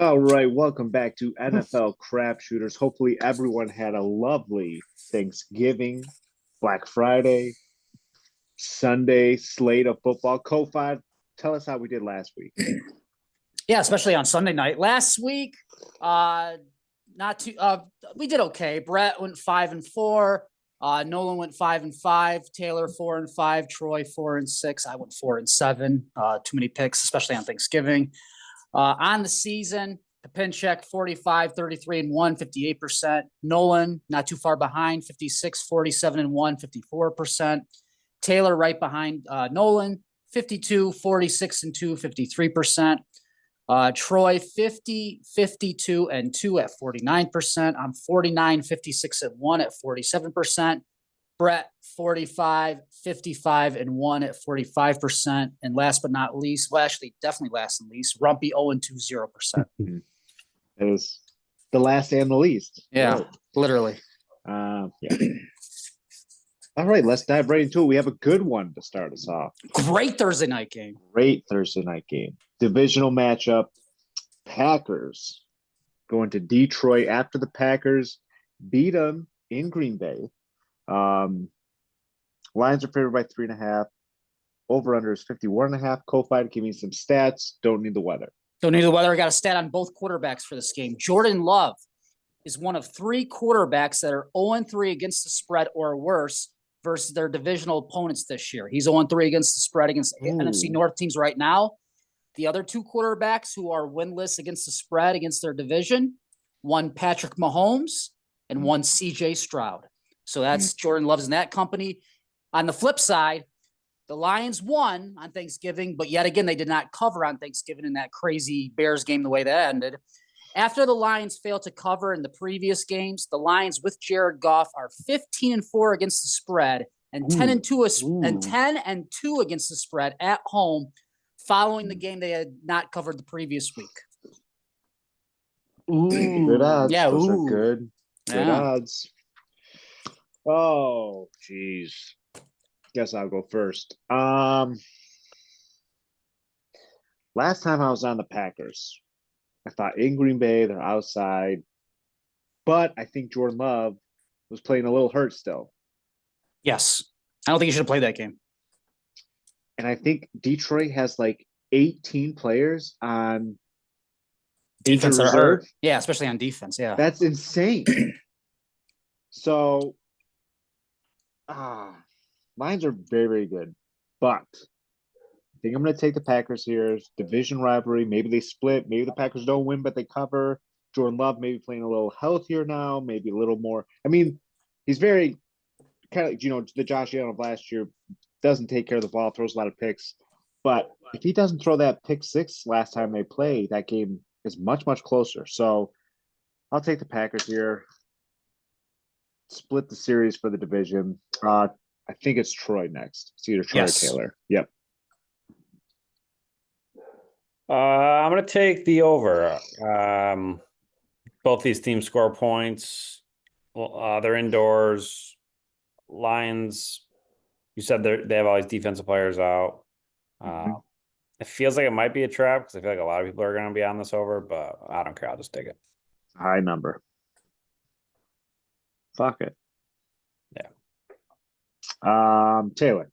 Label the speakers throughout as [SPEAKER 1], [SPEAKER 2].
[SPEAKER 1] All right, welcome back to NFL Crapshooters. Hopefully, everyone had a lovely Thanksgiving, Black Friday, Sunday slate of football. Co-Fi, tell us how we did last week.
[SPEAKER 2] Yeah, especially on Sunday night. Last week, not too. We did okay. Brett went 5-4. Nolan went 5-5. Taylor 4-5. Troy 4-6. I went 4-7. Too many picks, especially on Thanksgiving. On the season, the pin check 45, 33-1, 58%. Nolan not too far behind, 56, 47-1, 54%. Taylor right behind Nolan, 52, 46-2, 53%. Troy 50, 52-2 at 49%. I'm 49, 56-1 at 47%. Brett 45, 55-1 at 45%. And last but not least, well, actually, definitely last and least, Rumpy 0-2, 0%.
[SPEAKER 1] It was the last and the least.
[SPEAKER 2] Yeah, literally.
[SPEAKER 1] Yeah. All right, let's dive right into it. We have a good one to start us off.
[SPEAKER 2] Great Thursday night game.
[SPEAKER 1] Divisional matchup. Packers going to Detroit after the Packers beat them in Green Bay. Lions are favored by 3.5. Over under is 51.5. Co-fi, give me some stats. Don't need the weather.
[SPEAKER 2] I got a stat on both quarterbacks for this game. Jordan Love is one of three quarterbacks that are 0-3 against the spread or worse versus their divisional opponents this year. He's 0-3 against the spread against NFC North teams right now. The other two quarterbacks who are winless against the spread against their division, one Patrick Mahomes and one CJ Stroud. So that's Jordan Love's in that company. On the flip side, the Lions won on Thanksgiving, but yet again, they did not cover on Thanksgiving in that crazy Bears game the way that ended. After the Lions failed to cover in the previous games, the Lions with Jared Goff are 15-4 against the spread and 10-2 against the spread at home following the game they had not covered the previous week.
[SPEAKER 1] Good odds.
[SPEAKER 2] Yeah,
[SPEAKER 1] those are good odds. Oh, geez. Guess I'll go first. Last time I was on the Packers, I thought in Green Bay, they're outside. But I think Jordan Love was playing a little hurt still.
[SPEAKER 2] Yes. I don't think you should have played that game.
[SPEAKER 1] And I think Detroit has like 18 players on
[SPEAKER 2] defense reserve. Yeah, especially on defense. Yeah.
[SPEAKER 1] That's insane. So, Lions are very, very good. But I think I'm going to take the Packers here. Division rivalry. Maybe they split. Maybe the Packers don't win, but they cover. Jordan Love maybe playing a little healthier now, maybe a little more. I mean, he's very kind of, the Josh Allen of last year, doesn't take care of the ball, throws a lot of picks. But if he doesn't throw that pick six last time they played, that game is much, much closer. So I'll take the Packers here. Split the series for the division. I think it's Troy next. It's either Troy or Taylor. Yep.
[SPEAKER 3] I'm going to take the over. Both these teams score points. They're indoors. Lions, you said they have all these defensive players out. It feels like it might be a trap because I feel like a lot of people are going to be on this over, but I don't care. I'll just take it.
[SPEAKER 1] High number. Fuck it.
[SPEAKER 3] Yeah.
[SPEAKER 1] Taylor.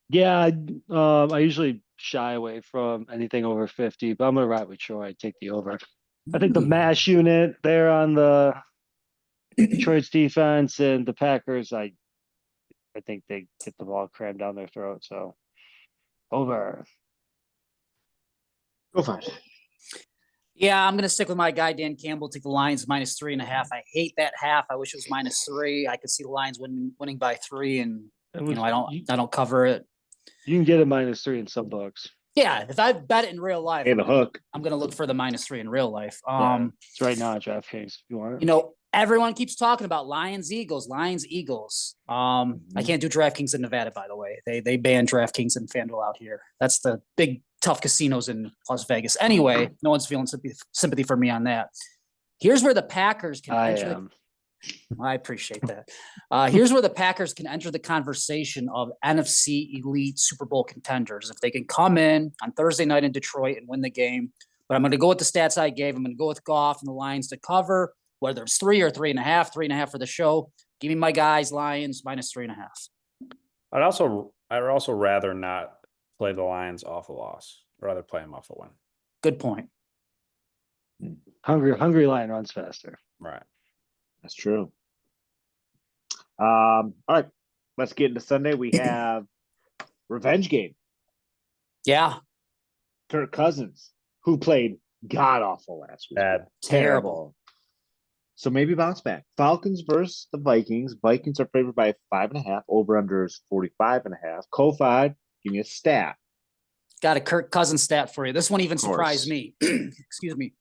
[SPEAKER 4] Yeah, I usually shy away from anything over 50, but I'm going to ride with Troy. Take the over. I think the mash unit there on the Detroit's defense and the Packers, I think they get the ball crammed down their throat. So over.
[SPEAKER 1] Go for it.
[SPEAKER 2] Yeah, I'm going to stick with my guy, Dan Campbell, take the Lions -3.5. I hate that half. I wish it was -3. I could see the Lions winning by 3, and I don't cover it.
[SPEAKER 4] You can get a -3 in some books.
[SPEAKER 2] Yeah, if I bet it in real life,
[SPEAKER 1] the hook.
[SPEAKER 2] I'm going to look for the -3 in real life.
[SPEAKER 4] It's right now at DraftKings if you want it.
[SPEAKER 2] Everyone keeps talking about Lions, Eagles. I can't do DraftKings in Nevada, by the way. They banned DraftKings and FanDuel out here. That's the big, tough casinos in Las Vegas. Anyway, no one's feeling sympathy for me on that. Here's where the Packers can enter. I appreciate that. Here's where the Packers can enter the conversation of NFC elite Super Bowl contenders. If they can come in on Thursday night in Detroit and win the game, but I'm going to go with the stats I gave. I'm going to go with Goff and the Lions to cover, whether it's 3 or 3.5, 3.5 for the show. Give me my guys, Lions minus 3.5.
[SPEAKER 3] I'd also rather not play the Lions off a loss. I'd rather play them off a win.
[SPEAKER 2] Good point.
[SPEAKER 4] Hungry lion runs faster.
[SPEAKER 3] Right.
[SPEAKER 1] That's true. All right, let's get into Sunday. We have revenge game.
[SPEAKER 2] Yeah.
[SPEAKER 1] Kirk Cousins, who played god awful last week.
[SPEAKER 3] Bad.
[SPEAKER 2] Terrible.
[SPEAKER 1] So maybe bounce back. Falcons versus the Vikings. Vikings are favored by 5.5. Over under is 45.5. Ko-Fi, give me a stat.
[SPEAKER 2] Got a Kirk Cousins stat for you. This one even surprised me. Excuse me.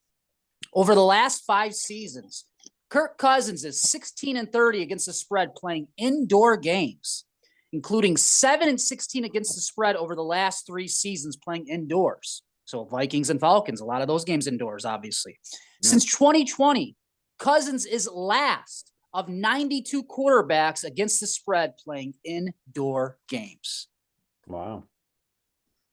[SPEAKER 2] Over the last 5 seasons, Kirk Cousins is 16-30 against the spread playing indoor games, including 7-16 against the spread over the last 3 seasons playing indoors. So Vikings and Falcons, a lot of those games indoors, obviously. Yeah. Since 2020, Cousins is last of 92 quarterbacks against the spread playing indoor games.
[SPEAKER 3] Wow.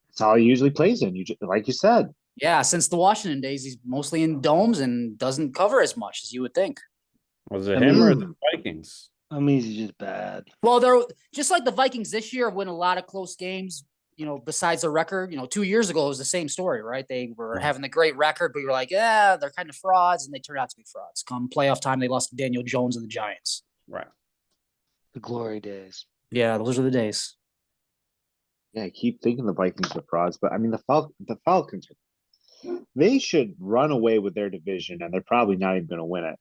[SPEAKER 1] That's all he usually plays in, like you said.
[SPEAKER 2] Yeah, since the Washington days, he's mostly in domes and doesn't cover as much as you would think.
[SPEAKER 3] Was it him or the Vikings?
[SPEAKER 4] I mean, he's just bad.
[SPEAKER 2] Well, they're just like the Vikings this year win a lot of close games, besides the record. 2 years ago, it was the same story, right? They were having the great record, but you're like, yeah, they're kind of frauds, and they turned out to be frauds. Come playoff time, they lost to Daniel Jones and the Giants.
[SPEAKER 3] Right.
[SPEAKER 4] The glory days.
[SPEAKER 2] Yeah, those are the days.
[SPEAKER 1] Yeah, I keep thinking the Vikings are frauds, but I mean, the Falcons, they should run away with their division, and they're probably not even going to win it.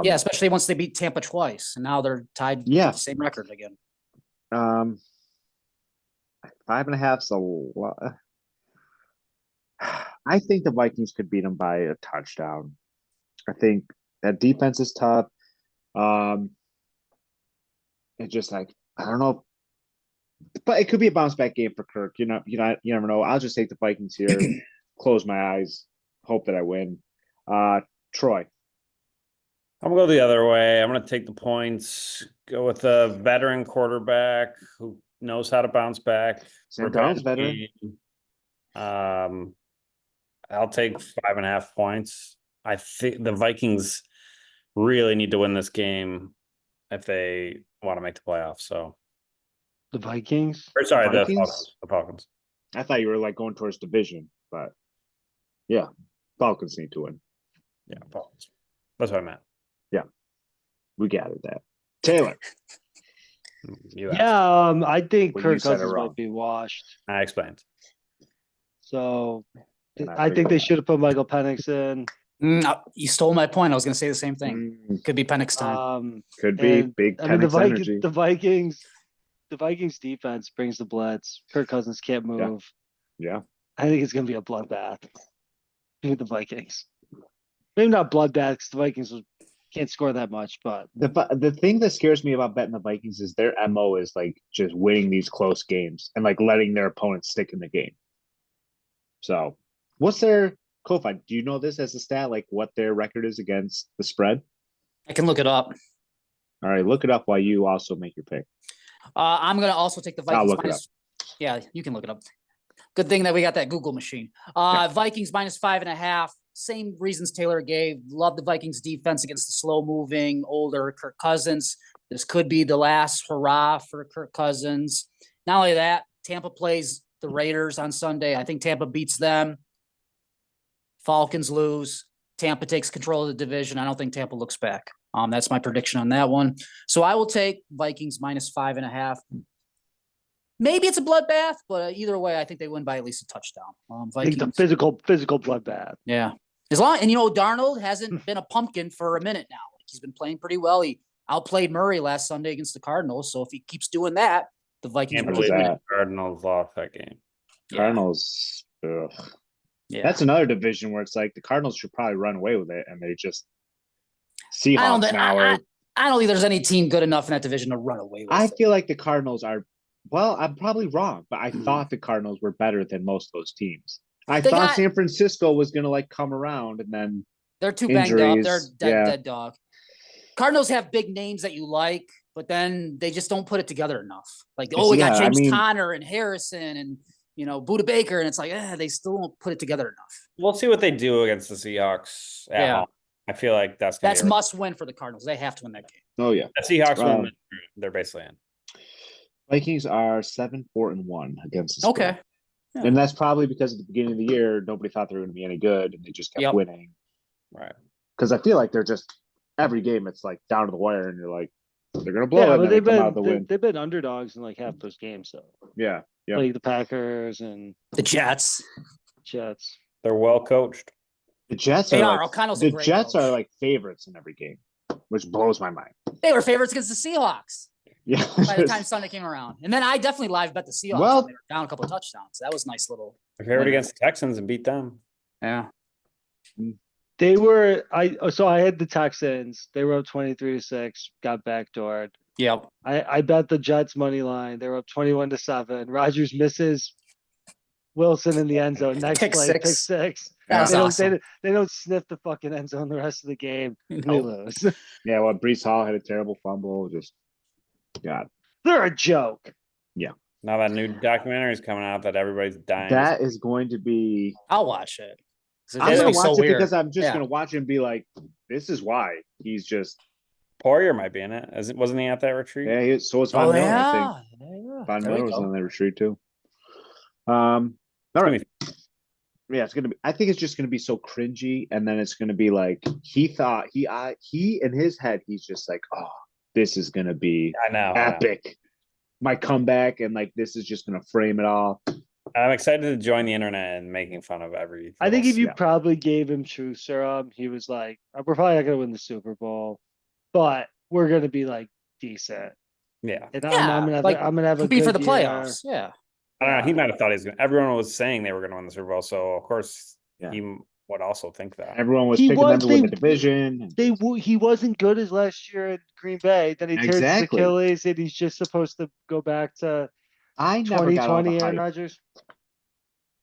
[SPEAKER 2] Yeah, especially once they beat Tampa twice, and now they're tied with the same record again.
[SPEAKER 1] 5.5's a lot. I think the Vikings could beat them by a touchdown. I think that defense is tough. It's just like, I don't know, but it could be a bounce back game for Kirk. You never know. I'll just take the Vikings here, close my eyes, hope that I win. Troy.
[SPEAKER 3] I'm gonna go the other way. I'm gonna take the points, go with a veteran quarterback who knows how to bounce back.
[SPEAKER 1] Sam Darnold's veteran.
[SPEAKER 3] I'll take 5.5 points. I think the Vikings really need to win this game if they want to make the playoffs. So
[SPEAKER 4] the Vikings?
[SPEAKER 3] Or sorry,
[SPEAKER 1] the
[SPEAKER 3] Falcons.
[SPEAKER 1] I thought you were like going towards division, but yeah, Falcons need to win.
[SPEAKER 3] Yeah, Falcons. That's what I meant.
[SPEAKER 1] Yeah, we gathered that. Taylor.
[SPEAKER 4] I think Kirk Cousins might be washed.
[SPEAKER 3] I explained.
[SPEAKER 4] So I think they should have put Michael Penix in.
[SPEAKER 2] You stole my point. I was going to say the same thing. Could be Penix time.
[SPEAKER 1] Could be big Penix energy.
[SPEAKER 4] The Vikings defense brings the blitz. Kirk Cousins can't move.
[SPEAKER 1] Yeah.
[SPEAKER 4] I think it's going to be a bloodbath with the Vikings. Maybe not bloodbath because the Vikings can't score that much, but
[SPEAKER 1] the thing that scares me about betting the Vikings is their MO is like just winning these close games and like letting their opponents stick in the game. So what's their Ko-Fi? Do you know this as a stat, like what their record is against the spread?
[SPEAKER 2] I can look it up.
[SPEAKER 1] All right, look it up while you also make your pick.
[SPEAKER 2] I'm going to also take the Vikings.
[SPEAKER 1] I'll look it up.
[SPEAKER 2] Yeah, you can look it up. Good thing that we got that Google machine. Vikings minus 5.5. Same reasons Taylor gave. Love the Vikings defense against the slow-moving, older Kirk Cousins. This could be the last hurrah for Kirk Cousins. Not only that, Tampa plays the Raiders on Sunday. I think Tampa beats them. Falcons lose. Tampa takes control of the division. I don't think Tampa looks back. That's my prediction on that one. So I will take Vikings minus 5.5. Maybe it's a bloodbath, but either way, I think they win by at least a touchdown. Vikings.
[SPEAKER 4] I think the physical bloodbath.
[SPEAKER 2] Yeah. As long, and Darnold hasn't been a pumpkin for a minute now. He's been playing pretty well. He outplayed Murray last Sunday against the Cardinals. So if he keeps doing that, the Vikings
[SPEAKER 3] can't believe the Cardinals lost that game.
[SPEAKER 1] Cardinals. Ugh. Yeah. That's another division where it's like the Cardinals should probably run away with it, and they just Seahawks
[SPEAKER 2] I don't think there's any team good enough in that division to run away with
[SPEAKER 1] I feel like the Cardinals are. Well, I'm probably wrong, but I thought the Cardinals were better than most of those teams. I thought San Francisco was going to like come around, and then
[SPEAKER 2] they're too banged up. They're dead dog. Cardinals have big names that you like, but then they just don't put it together enough. Like, we got James Conner and Harrison, and Buda Baker, and it's like, they still don't put it together enough.
[SPEAKER 3] We'll see what they do against the Seahawks at
[SPEAKER 2] Yeah.
[SPEAKER 3] home. I feel like that's gonna
[SPEAKER 2] That's
[SPEAKER 3] be
[SPEAKER 2] must win for the Cardinals. They have to win that game.
[SPEAKER 1] Oh yeah.
[SPEAKER 3] the Seahawks
[SPEAKER 1] Well,
[SPEAKER 3] win. They're basically in.
[SPEAKER 1] Vikings are 7-4-1 against the spread.
[SPEAKER 2] Okay. Yeah.
[SPEAKER 1] And that's probably because at the beginning of the year, nobody thought they were going to be any good, and they just kept
[SPEAKER 2] Yep.
[SPEAKER 1] winning.
[SPEAKER 3] Right.
[SPEAKER 1] Because I feel like they're just every game, it's like down to the wire, and you're like, they're going to blow
[SPEAKER 4] Yeah,
[SPEAKER 1] it, and
[SPEAKER 4] but
[SPEAKER 1] then they come out the win.
[SPEAKER 4] they've been underdogs in like half those games, so
[SPEAKER 1] Yeah, yeah.
[SPEAKER 4] like the Packers and
[SPEAKER 2] The Jets.
[SPEAKER 4] Jets.
[SPEAKER 3] They're well coached.
[SPEAKER 1] The Jets
[SPEAKER 2] They
[SPEAKER 1] are
[SPEAKER 2] are.
[SPEAKER 1] like,
[SPEAKER 2] O'Connell's a
[SPEAKER 1] the
[SPEAKER 2] great
[SPEAKER 1] Jets
[SPEAKER 2] coach.
[SPEAKER 1] are like favorites in every game, which blows my mind.
[SPEAKER 2] They were favorites against the Seahawks
[SPEAKER 1] Yeah.
[SPEAKER 2] by the time Sunday came around. And then I definitely live bet the Seahawks
[SPEAKER 1] Well-
[SPEAKER 2] when they were down a couple of touchdowns. That was a nice little.
[SPEAKER 3] They're favored
[SPEAKER 2] Winner.
[SPEAKER 3] against the Texans and beat them.
[SPEAKER 2] Yeah.
[SPEAKER 4] They were so I had the Texans. They were up 23-6, got backdoored.
[SPEAKER 2] Yep.
[SPEAKER 4] I bet the Jets money line. They were up 21-7. Rodgers misses Wilson in the end zone. Next
[SPEAKER 2] Pick
[SPEAKER 4] play,
[SPEAKER 2] six.
[SPEAKER 4] pick six.
[SPEAKER 2] That was
[SPEAKER 4] They don't,
[SPEAKER 2] awesome.
[SPEAKER 4] they don't sniff the fucking end zone the rest of the game. They
[SPEAKER 2] No.
[SPEAKER 4] lose.
[SPEAKER 1] Yeah, well, Brees Hall had a terrible fumble. Just, God.
[SPEAKER 4] They're a joke.
[SPEAKER 3] Now that new documentary is coming out that everybody's dying.
[SPEAKER 1] That is going to be.
[SPEAKER 2] I'll watch it. 'Cause
[SPEAKER 1] I'm
[SPEAKER 2] it's
[SPEAKER 1] going
[SPEAKER 2] gonna
[SPEAKER 1] to
[SPEAKER 2] be
[SPEAKER 1] watch
[SPEAKER 2] so
[SPEAKER 1] it
[SPEAKER 2] weird.
[SPEAKER 1] because I'm just
[SPEAKER 2] Yeah.
[SPEAKER 1] going to watch it and be like, this is why he's just.
[SPEAKER 3] Poirier might be in it. Wasn't he at that retreat?
[SPEAKER 1] Yeah, so it's Von
[SPEAKER 2] Oh,
[SPEAKER 1] Miller, I think.
[SPEAKER 2] yeah.
[SPEAKER 1] Von
[SPEAKER 2] There we
[SPEAKER 1] Miller was
[SPEAKER 2] go.
[SPEAKER 1] on the retreat too. All right. Yeah, it's gonna be. I think it's just gonna be so cringy, and then it's gonna be like he thought he in his head he's just like, oh, this is gonna be
[SPEAKER 3] I know.
[SPEAKER 1] epic, my comeback, and like this is just gonna frame it all.
[SPEAKER 3] I'm excited to join the internet and making fun of every.
[SPEAKER 4] I think if you
[SPEAKER 1] Yeah.
[SPEAKER 4] probably gave him true serum, he was like, we're probably not going to win the Super Bowl, but we're going to be like decent.
[SPEAKER 3] Yeah.
[SPEAKER 4] And
[SPEAKER 2] Yeah,
[SPEAKER 4] I'm
[SPEAKER 2] like,
[SPEAKER 4] gonna have a
[SPEAKER 2] Compete for
[SPEAKER 4] good
[SPEAKER 2] the
[SPEAKER 4] year.
[SPEAKER 2] playoffs. Yeah.
[SPEAKER 3] I don't know. He might have thought he's going to. Everyone was saying they were going to win the Super Bowl. So, of course,
[SPEAKER 1] Yeah.
[SPEAKER 3] he would also think that.
[SPEAKER 1] Everyone was
[SPEAKER 4] He
[SPEAKER 1] picking them
[SPEAKER 4] was-
[SPEAKER 1] to win
[SPEAKER 4] they-
[SPEAKER 1] the division.
[SPEAKER 4] He wasn't good as last year at Green Bay. Then he tears his
[SPEAKER 1] Exactly.
[SPEAKER 4] Achilles, and he's just supposed to go back to
[SPEAKER 1] I never got all
[SPEAKER 4] 2020
[SPEAKER 1] the
[SPEAKER 4] Aaron
[SPEAKER 1] hype.
[SPEAKER 4] Rodgers.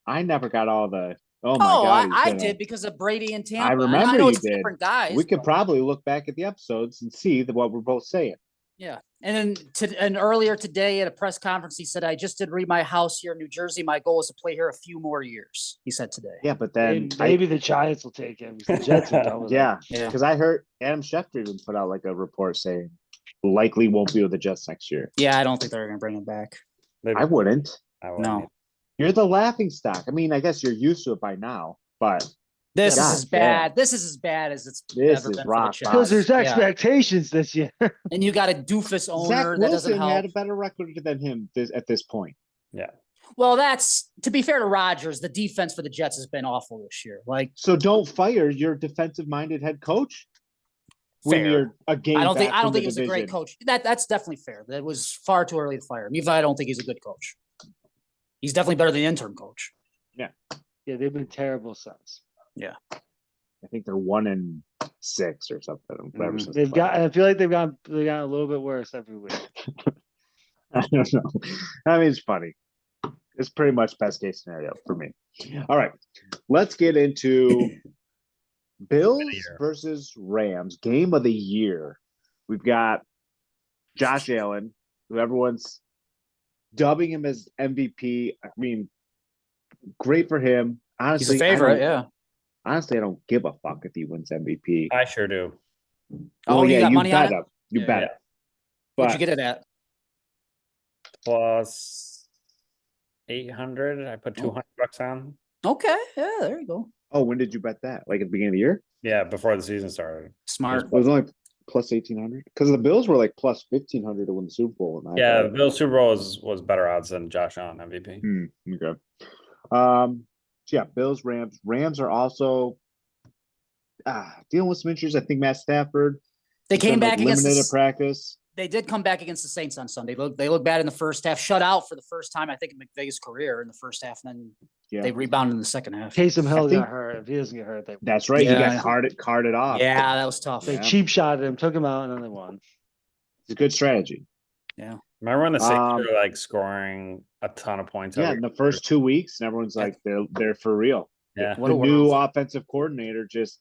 [SPEAKER 1] I never got all the. Oh my
[SPEAKER 2] Oh,
[SPEAKER 1] god! he's
[SPEAKER 2] I
[SPEAKER 1] gonna-
[SPEAKER 2] did because of Brady and Tampa.
[SPEAKER 1] I
[SPEAKER 2] And
[SPEAKER 1] remember
[SPEAKER 2] know
[SPEAKER 1] you
[SPEAKER 2] it's
[SPEAKER 1] did.
[SPEAKER 2] different guys.
[SPEAKER 1] We could
[SPEAKER 2] but-
[SPEAKER 1] probably look back at the episodes and see what we're both saying.
[SPEAKER 2] Yeah. And then and earlier today at a press conference, he said, I just did read my house here in New Jersey. My goal is to play here a few more years. He said today.
[SPEAKER 1] Yeah, but then
[SPEAKER 4] And maybe the Giants will take him. 'Cause The Jets are done with him.
[SPEAKER 1] yeah,
[SPEAKER 2] Yeah.
[SPEAKER 1] because I heard Adam Schefter even put out like a report saying likely won't be with the Jets next year.
[SPEAKER 2] Yeah, I don't think they're going to bring him back.
[SPEAKER 1] I wouldn't.
[SPEAKER 3] I wouldn't
[SPEAKER 2] No.
[SPEAKER 3] either.
[SPEAKER 1] You're the laughing stock. I mean, I guess you're used to it by now, but
[SPEAKER 2] This
[SPEAKER 1] God
[SPEAKER 2] is as bad. This is as bad as it's
[SPEAKER 1] This
[SPEAKER 2] ever
[SPEAKER 1] is
[SPEAKER 2] been
[SPEAKER 1] rock
[SPEAKER 2] for the
[SPEAKER 1] bottom.
[SPEAKER 4] Because
[SPEAKER 2] Jets.
[SPEAKER 4] there's
[SPEAKER 2] Yeah.
[SPEAKER 4] expectations this year.
[SPEAKER 2] And you got a doofus owner
[SPEAKER 1] Zach
[SPEAKER 2] that doesn't
[SPEAKER 1] Wilson
[SPEAKER 2] help.
[SPEAKER 1] had a better record than him at this point.
[SPEAKER 2] Well, that's to be fair to Rodgers. The defense for the Jets has been awful this year. Like,
[SPEAKER 1] So don't fire your defensive-minded head coach when
[SPEAKER 2] Fair.
[SPEAKER 1] you're a game.
[SPEAKER 2] I don't think
[SPEAKER 1] back from the
[SPEAKER 2] he was a great
[SPEAKER 1] division.
[SPEAKER 2] coach. That's definitely fair. That was far too early to fire him. Even though I don't think he's a good coach. He's definitely better than the interim coach.
[SPEAKER 4] Yeah, they've been terrible since.
[SPEAKER 1] I think they're 1-6 or something. Ever since
[SPEAKER 4] They've
[SPEAKER 1] the
[SPEAKER 4] got.
[SPEAKER 1] fire.
[SPEAKER 4] I feel like they've gotten a little bit worse every week.
[SPEAKER 1] I don't know. I mean, it's funny. It's pretty much best case scenario for me. All right, let's get into Bills
[SPEAKER 3] year.
[SPEAKER 1] versus Rams game of the year. We've got Josh Allen, who everyone's dubbing him as MVP. I mean, great for him.
[SPEAKER 2] He's
[SPEAKER 1] Honestly,
[SPEAKER 2] a favorite. Yeah.
[SPEAKER 1] Honestly, I don't give a fuck if he wins MVP.
[SPEAKER 3] I sure do.
[SPEAKER 2] Oh, you got money on
[SPEAKER 1] bet
[SPEAKER 2] it?
[SPEAKER 1] him. You
[SPEAKER 2] Yeah.
[SPEAKER 1] bet
[SPEAKER 3] Yeah.
[SPEAKER 1] him.
[SPEAKER 2] What'd
[SPEAKER 1] But
[SPEAKER 2] you get it at?
[SPEAKER 3] Plus 800. I put
[SPEAKER 1] Oh.
[SPEAKER 3] 200 bucks on.
[SPEAKER 2] Okay. Yeah. There you go.
[SPEAKER 1] oh, when did you bet that? Like at the beginning of the year?
[SPEAKER 3] Yeah, before the season started.
[SPEAKER 2] Smart.
[SPEAKER 1] It was only plus 1,800 because the Bills were like plus 1,500 to win the Super Bowl. And I
[SPEAKER 3] Yeah,
[SPEAKER 1] thought-
[SPEAKER 3] Bill Super Bowl was better odds than Josh Allen MVP.
[SPEAKER 1] Okay. So yeah, Bills, Rams. Rams are also dealing with some injuries. I think Matt Stafford.
[SPEAKER 2] They
[SPEAKER 1] has
[SPEAKER 2] came
[SPEAKER 1] been,
[SPEAKER 2] back against the
[SPEAKER 1] limited at practice.
[SPEAKER 2] They did come back against the Saints on Sunday. They looked bad in the first half, shut out for the first time, I think, in McVay's career in the first half, and then
[SPEAKER 1] Yeah,
[SPEAKER 2] they rebounded in the second half.
[SPEAKER 4] Taysom Hill
[SPEAKER 1] think-
[SPEAKER 4] got hurt. If he doesn't get hurt, they
[SPEAKER 1] that's right.
[SPEAKER 2] Yeah.
[SPEAKER 1] He got carded off.
[SPEAKER 2] Yeah, that was tough.
[SPEAKER 4] they
[SPEAKER 1] Yeah.
[SPEAKER 4] cheap shot him, took him out, and then they won.
[SPEAKER 1] It's a good strategy.
[SPEAKER 3] Remember when the Saints
[SPEAKER 1] Um,
[SPEAKER 3] were like scoring a ton of points?
[SPEAKER 1] Yeah,
[SPEAKER 3] every
[SPEAKER 1] in the first 2 weeks, and everyone's like, they're for real.
[SPEAKER 3] Yeah.
[SPEAKER 2] What
[SPEAKER 1] The
[SPEAKER 2] a
[SPEAKER 1] new
[SPEAKER 2] world.
[SPEAKER 1] offensive coordinator just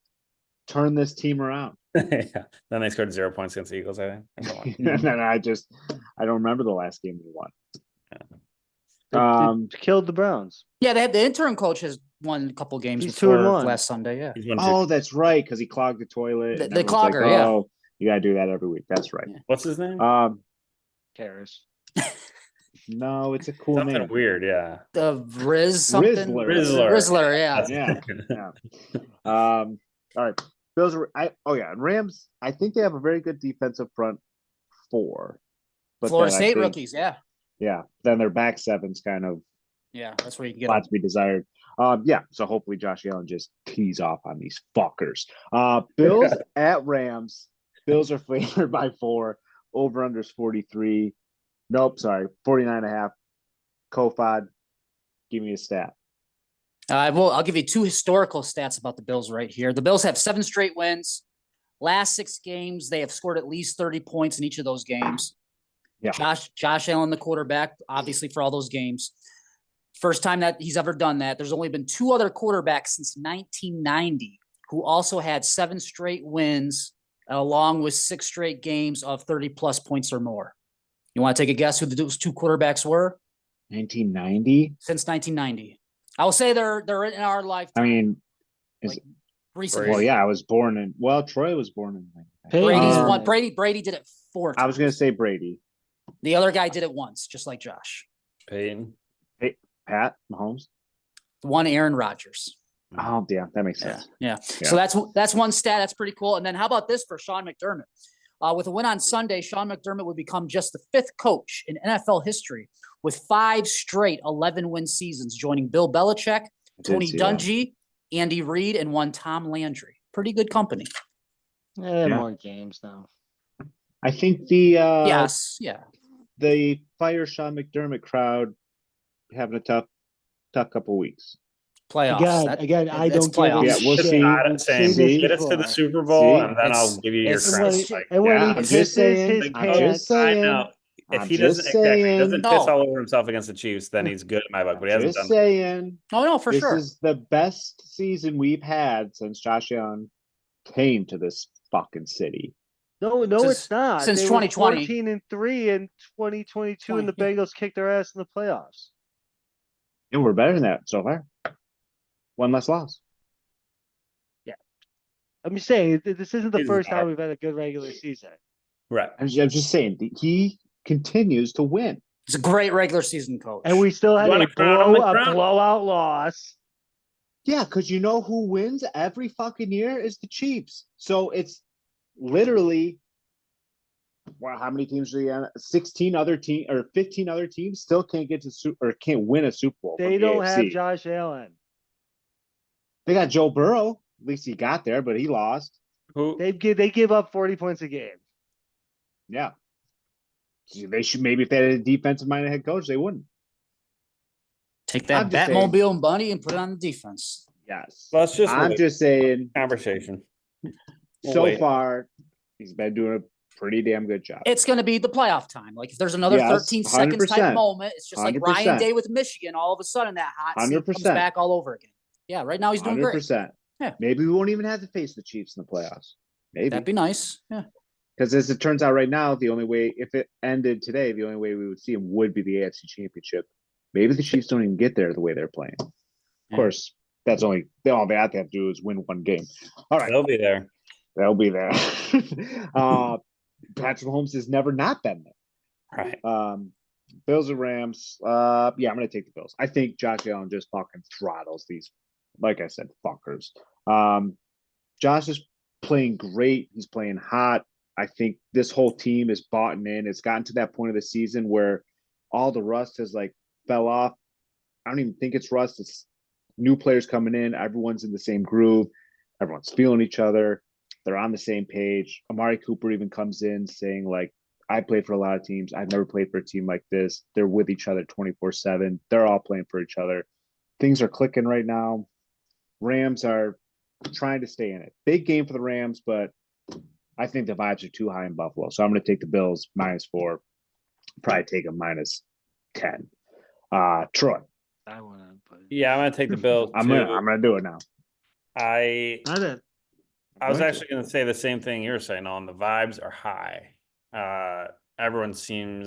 [SPEAKER 1] turned this team around.
[SPEAKER 3] Yeah. Then they scored 0 points against the Eagles, I think. or something.
[SPEAKER 1] And then I don't remember the last game we won.
[SPEAKER 4] It killed the Browns.
[SPEAKER 2] Yeah, they had the interim coach has won a couple games
[SPEAKER 4] He's
[SPEAKER 2] before
[SPEAKER 4] 2-1.
[SPEAKER 2] last Sunday. Yeah,
[SPEAKER 3] He's won
[SPEAKER 1] Oh, that's right, because he clogged the toilet.
[SPEAKER 2] The-
[SPEAKER 1] and
[SPEAKER 2] the
[SPEAKER 1] everyone's like,
[SPEAKER 2] clogger, yeah.
[SPEAKER 1] oh, you gotta do that every week. That's right.
[SPEAKER 2] Yeah.
[SPEAKER 3] What's his name?
[SPEAKER 4] Cares.
[SPEAKER 1] No, it's a cool
[SPEAKER 3] Something
[SPEAKER 1] name.
[SPEAKER 3] weird, yeah.
[SPEAKER 2] the Riz something.
[SPEAKER 1] Rizzler.
[SPEAKER 2] Rizzler, yeah.
[SPEAKER 1] Yeah. All right. Bills are and Rams, I think they have a very good defensive front four. But
[SPEAKER 2] Florida
[SPEAKER 1] then I
[SPEAKER 2] State
[SPEAKER 1] think-
[SPEAKER 2] rookies, yeah.
[SPEAKER 1] Yeah. Then their back seven's kind of
[SPEAKER 2] Yeah, that's where you can get
[SPEAKER 1] lot
[SPEAKER 2] them.
[SPEAKER 1] to be desired. So hopefully Josh Allen just tees off on these fuckers. Bills at Rams. Bills are favored by 4. Over unders 43. Nope, sorry, 49.5. Kofod, give me a stat.
[SPEAKER 2] I'll give you 2 historical stats about the Bills right here. The Bills have 7 straight wins. Last 6 games, they have scored at least 30 points in each of those games.
[SPEAKER 1] Yeah.
[SPEAKER 2] Josh Allen, the quarterback, obviously for all those games. First time that he's ever done that. There's only been 2 other quarterbacks since 1990 who also had 7 straight wins along with 6 straight games of 30 plus points or more. You want to take a guess who those 2 quarterbacks were?
[SPEAKER 1] 1990?
[SPEAKER 2] Since 1990. I will say they're in our lifetime.
[SPEAKER 1] I mean,
[SPEAKER 2] recently.
[SPEAKER 1] well, yeah, I was born in. Well, Troy was born in.
[SPEAKER 2] Brady's
[SPEAKER 1] Um,
[SPEAKER 2] one. Brady did it 4 times.
[SPEAKER 1] I was going to say Brady.
[SPEAKER 2] The other guy did it once, just like Josh.
[SPEAKER 3] Peyton.
[SPEAKER 1] Pat Mahomes.
[SPEAKER 2] The one, Aaron Rodgers.
[SPEAKER 1] Oh, yeah, that makes
[SPEAKER 2] Yeah,
[SPEAKER 1] sense.
[SPEAKER 2] yeah. So that's one stat. That's pretty cool. And then how about this for Sean McDermott? With a win on Sunday, Sean McDermott would become just the 5th coach in NFL history with 5 straight 11-win seasons, joining Bill Belichick, Tony Dungy, Andy Reid, and one Tom Landry. Pretty good company.
[SPEAKER 4] More games now.
[SPEAKER 1] I think the
[SPEAKER 2] Yes, yeah.
[SPEAKER 1] the fire Sean McDermott crowd having a tough couple weeks.
[SPEAKER 2] Playoffs.
[SPEAKER 4] Again, I
[SPEAKER 2] it's
[SPEAKER 4] don't get it.
[SPEAKER 1] Yeah, we'll
[SPEAKER 4] Shit,
[SPEAKER 1] see.
[SPEAKER 4] we've
[SPEAKER 3] Same.
[SPEAKER 4] seen this
[SPEAKER 3] Get us to the
[SPEAKER 4] before.
[SPEAKER 3] Super Bowl,
[SPEAKER 1] See?
[SPEAKER 3] and then I'll give you your
[SPEAKER 2] it's-
[SPEAKER 3] credit.
[SPEAKER 2] it's-
[SPEAKER 3] Like,
[SPEAKER 4] And when
[SPEAKER 1] Yeah,
[SPEAKER 4] he
[SPEAKER 1] I'm just
[SPEAKER 4] pisses
[SPEAKER 1] saying,
[SPEAKER 4] his
[SPEAKER 1] I'm
[SPEAKER 4] pants,
[SPEAKER 1] just saying.
[SPEAKER 3] I know. If
[SPEAKER 1] I'm
[SPEAKER 3] he
[SPEAKER 1] just
[SPEAKER 3] doesn't exactly, he
[SPEAKER 1] saying.
[SPEAKER 3] doesn't
[SPEAKER 2] No.
[SPEAKER 3] piss all over himself against the Chiefs, then he's good in my book. But he hasn't
[SPEAKER 1] Just
[SPEAKER 3] done.
[SPEAKER 1] saying.
[SPEAKER 2] Oh, no, for
[SPEAKER 1] This
[SPEAKER 2] sure.
[SPEAKER 1] is the best season we've had since Josh Allen came to this fucking city.
[SPEAKER 4] No,
[SPEAKER 2] Since-
[SPEAKER 4] it's not.
[SPEAKER 2] since
[SPEAKER 4] They
[SPEAKER 2] 2020.
[SPEAKER 4] were 14-3 in 2022, and the
[SPEAKER 2] Yeah.
[SPEAKER 4] Bengals kicked their ass in the playoffs.
[SPEAKER 1] And we're better than that so far. One less loss.
[SPEAKER 4] I'm just saying, this isn't the
[SPEAKER 3] He's
[SPEAKER 4] first
[SPEAKER 3] not.
[SPEAKER 4] time we've had a good regular season.
[SPEAKER 3] Right.
[SPEAKER 1] I'm just saying, he continues to win.
[SPEAKER 2] It's a great regular season coach.
[SPEAKER 4] And we still had
[SPEAKER 3] wanna
[SPEAKER 4] a
[SPEAKER 3] crown him the crown?
[SPEAKER 4] blowout loss.
[SPEAKER 1] Yeah, because you know who wins every fucking year is the Chiefs. So it's literally, wow, how many teams are the 16 other team or 15 other teams still can't get to or can't win a Super Bowl.
[SPEAKER 4] They
[SPEAKER 1] from the
[SPEAKER 4] don't have
[SPEAKER 1] AFC.
[SPEAKER 4] Josh Allen.
[SPEAKER 1] They got Joe Burrow. At least he got there, but he lost.
[SPEAKER 3] Who?
[SPEAKER 4] They give up 40 points a game.
[SPEAKER 1] Yeah. They should maybe if they had a defensive minded head coach, they wouldn't.
[SPEAKER 2] Take that
[SPEAKER 1] I'm just saying.
[SPEAKER 2] Batmobile and Bunny and put it on the defense.
[SPEAKER 1] Yes.
[SPEAKER 3] Let's just
[SPEAKER 1] I'm
[SPEAKER 3] wait.
[SPEAKER 1] just saying,
[SPEAKER 3] Conversation. We'll
[SPEAKER 1] so
[SPEAKER 3] wait.
[SPEAKER 1] far, he's been doing a pretty damn good job.
[SPEAKER 2] It's going to be the playoff time. Like if there's another
[SPEAKER 1] Yes,
[SPEAKER 2] 13 seconds type
[SPEAKER 1] 100%.
[SPEAKER 2] moment, it's just like
[SPEAKER 1] 100%.
[SPEAKER 2] Ryan Day with Michigan. All of a sudden, that hot seat comes
[SPEAKER 1] 100%.
[SPEAKER 2] back all over again. Yeah, right now he's doing great.
[SPEAKER 1] 100%.
[SPEAKER 2] Yeah.
[SPEAKER 1] Maybe we won't even have to face the Chiefs in the playoffs. Maybe.
[SPEAKER 2] That'd be nice. Yeah.
[SPEAKER 1] Because as it turns out right now, the only way, if it ended today, the only way we would see him would be the AFC Championship. Maybe the Chiefs don't even get there the way they're playing. Of
[SPEAKER 2] Yeah.
[SPEAKER 1] course, that's all they have to do is win one game. All right.
[SPEAKER 3] They'll be there.
[SPEAKER 1] They'll be there. Patrick Mahomes has never not been there.
[SPEAKER 3] Right.
[SPEAKER 1] Bills and Rams. I'm going to take the Bills. I think Josh Allen just fucking throttles these, like I said, fuckers. Josh is playing great. He's playing hot. I think this whole team is bought in. It's gotten to that point of the season where all the rust has like fell off. I don't even think it's rust. It's new players coming in. Everyone's in the same groove. Everyone's feeling each other. They're on the same page. Amari Cooper even comes in saying like, I played for a lot of teams. I've never played for a team like this. They're with each other 24/7. They're all playing for each other. Things are clicking right now. Rams are trying to stay in it. Big game for the Rams, but I think the vibes are too high in Buffalo. So I'm going to take the Bills -4. Probably take them -10. Troy.
[SPEAKER 4] I want to put.
[SPEAKER 3] Yeah, I'm gonna take the Bills.
[SPEAKER 1] I'm
[SPEAKER 3] too.
[SPEAKER 1] gonna do it now.
[SPEAKER 3] I was
[SPEAKER 1] going to.
[SPEAKER 3] actually gonna say the same thing you were saying. On the vibes are high. Everyone seem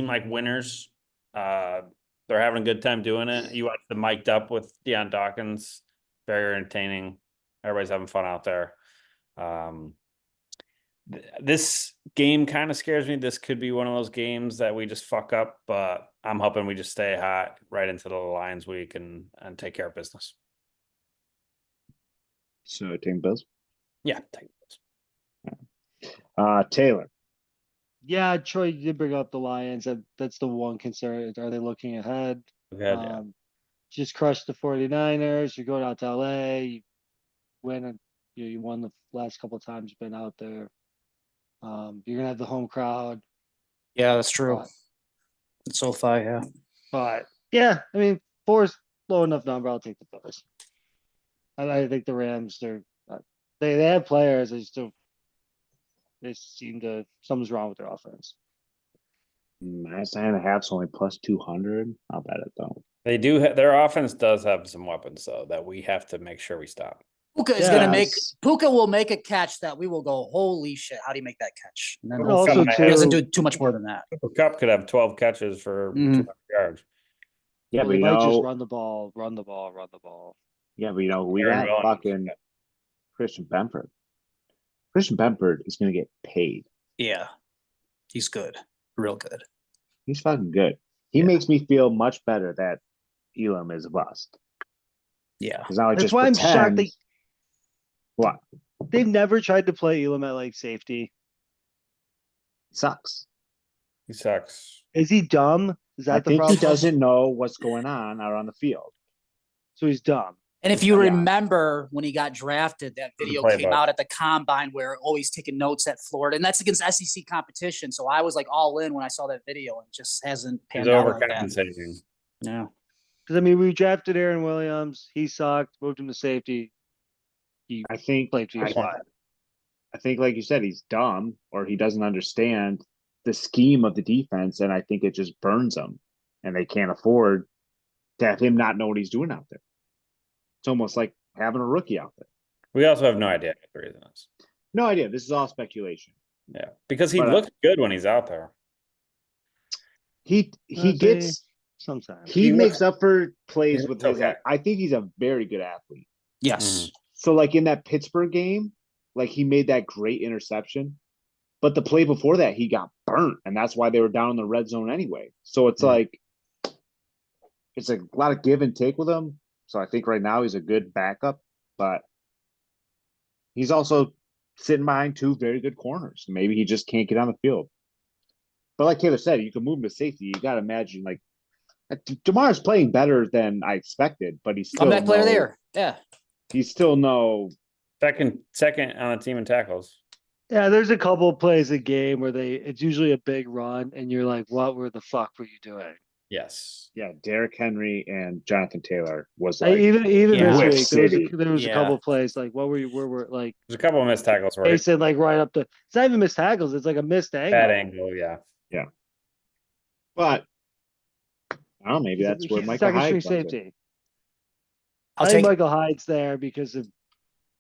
[SPEAKER 3] like winners. They're having a good time doing it. You watch the mic'd up with Deion Dawkins, very entertaining. Everybody's having fun out there. This game kind of scares me. This could be one of those games that we just fuck up, but I'm hoping we just stay hot right into the Lions week and take care of business.
[SPEAKER 1] So team Bills.
[SPEAKER 3] Yeah, take this.
[SPEAKER 1] Taylor.
[SPEAKER 4] Yeah, Troy did bring up the Lions. That's the one concern. Are they looking ahead?
[SPEAKER 3] Yeah.
[SPEAKER 4] Just crushed the 49ers. You're going out to LA. You win. You won the last couple of times you've been out there. You're gonna have the home crowd.
[SPEAKER 2] Yeah, that's true.
[SPEAKER 4] But,
[SPEAKER 2] It's SoFi, yeah.
[SPEAKER 4] but yeah, I mean, 4's low enough number. I'll take the Bills. I think the Rams. They have players. They seem to something's wrong with their offense.
[SPEAKER 1] Minus 9.5's only plus 200. I'll bet it though.
[SPEAKER 3] They do. Their offense does have some weapons though that we have to make sure we stop.
[SPEAKER 2] Puka will make a catch that we will go, holy shit, how do you make that catch? And then
[SPEAKER 4] But also,
[SPEAKER 2] he doesn't
[SPEAKER 4] too,
[SPEAKER 2] do too much more than that.
[SPEAKER 3] Cooper Kupp could have 12 catches for 200 yards.
[SPEAKER 1] Yeah,
[SPEAKER 4] well,
[SPEAKER 1] but
[SPEAKER 4] they
[SPEAKER 1] you
[SPEAKER 4] might just
[SPEAKER 1] know,
[SPEAKER 4] run the ball.
[SPEAKER 1] yeah, but you know, we
[SPEAKER 3] Aaron
[SPEAKER 1] got
[SPEAKER 3] Williams.
[SPEAKER 1] fucking Christian Benford. Christian Benford is gonna get paid.
[SPEAKER 2] Yeah. He's good. Real good.
[SPEAKER 1] He's fucking good. He makes me feel much better that Elam is a bust.
[SPEAKER 2] Yeah.
[SPEAKER 1] Because now it
[SPEAKER 4] That's
[SPEAKER 1] just
[SPEAKER 4] why I'm shocked
[SPEAKER 1] pretends. What?
[SPEAKER 4] they've never tried to play Elam at like safety.
[SPEAKER 1] Sucks.
[SPEAKER 3] He sucks.
[SPEAKER 4] Is he dumb? Is
[SPEAKER 1] I
[SPEAKER 4] that the
[SPEAKER 1] think
[SPEAKER 4] problem?
[SPEAKER 1] he doesn't know what's going on out on the field.
[SPEAKER 4] So he's dumb.
[SPEAKER 2] And if you
[SPEAKER 1] Yeah.
[SPEAKER 2] remember when he got drafted, that video came
[SPEAKER 3] playbook.
[SPEAKER 2] out at the combine where always taking notes at Florida, and that's against SEC competition. So I was like all in when I saw that video, and it just hasn't
[SPEAKER 3] He's
[SPEAKER 2] panned out like that.
[SPEAKER 3] overcompensating.
[SPEAKER 2] Yeah.
[SPEAKER 4] Because I mean, we drafted Aaron Williams. He sucked. Moved him to safety. He
[SPEAKER 1] I think
[SPEAKER 4] played for you.
[SPEAKER 1] I think, like you said, he's dumb or he doesn't understand the scheme of the defense, and I think it just burns him, and they can't afford to have him not know what he's doing out there. It's almost like having a rookie out there.
[SPEAKER 3] We also have no idea what the reason is.
[SPEAKER 1] No idea. This is all speculation.
[SPEAKER 3] Yeah, because he
[SPEAKER 1] But,
[SPEAKER 3] looks good when he's out there.
[SPEAKER 1] He gets
[SPEAKER 4] sometimes.
[SPEAKER 1] he makes up for plays
[SPEAKER 3] he
[SPEAKER 1] with
[SPEAKER 3] looks
[SPEAKER 1] his.
[SPEAKER 3] okay.
[SPEAKER 1] I think he's a very good athlete.
[SPEAKER 2] Yes.
[SPEAKER 1] So like in that Pittsburgh game, like he made that great interception, but the play before that he got burnt, and that's why they were down in the red zone anyway. So it's like it's a lot of give and take with him. So I think right now he's a good backup, but he's also sitting behind two very good corners. Maybe he just can't get on the field. But like Taylor said, you can move him to safety. You got to imagine like DeMar's playing better than I expected, but he's still
[SPEAKER 2] Comeback player there. Yeah.
[SPEAKER 1] He's still no.
[SPEAKER 3] Second on the team in tackles.
[SPEAKER 4] Yeah, there's a couple of plays a game where it's usually a big run, and you're like, "What were the fuck were you doing?"
[SPEAKER 3] Yes.
[SPEAKER 1] Yeah, Derrick Henry and Jonathan Taylor was like
[SPEAKER 4] Even
[SPEAKER 2] Yeah.
[SPEAKER 4] this week,
[SPEAKER 1] City.
[SPEAKER 4] there was a
[SPEAKER 2] Yeah.
[SPEAKER 4] couple of plays like, "What were you? Were like?"
[SPEAKER 3] There's a couple of missed tackles where
[SPEAKER 4] They said like right up the. It's not even missed tackles. It's like a missed angle.
[SPEAKER 3] bad angle. Yeah.
[SPEAKER 1] But I don't know, maybe that's where
[SPEAKER 4] He's
[SPEAKER 1] Michael
[SPEAKER 4] second
[SPEAKER 1] Hyde
[SPEAKER 4] string
[SPEAKER 1] comes in.
[SPEAKER 4] safety.
[SPEAKER 2] I'll
[SPEAKER 4] I think
[SPEAKER 2] take
[SPEAKER 4] Michael Hyde's there because of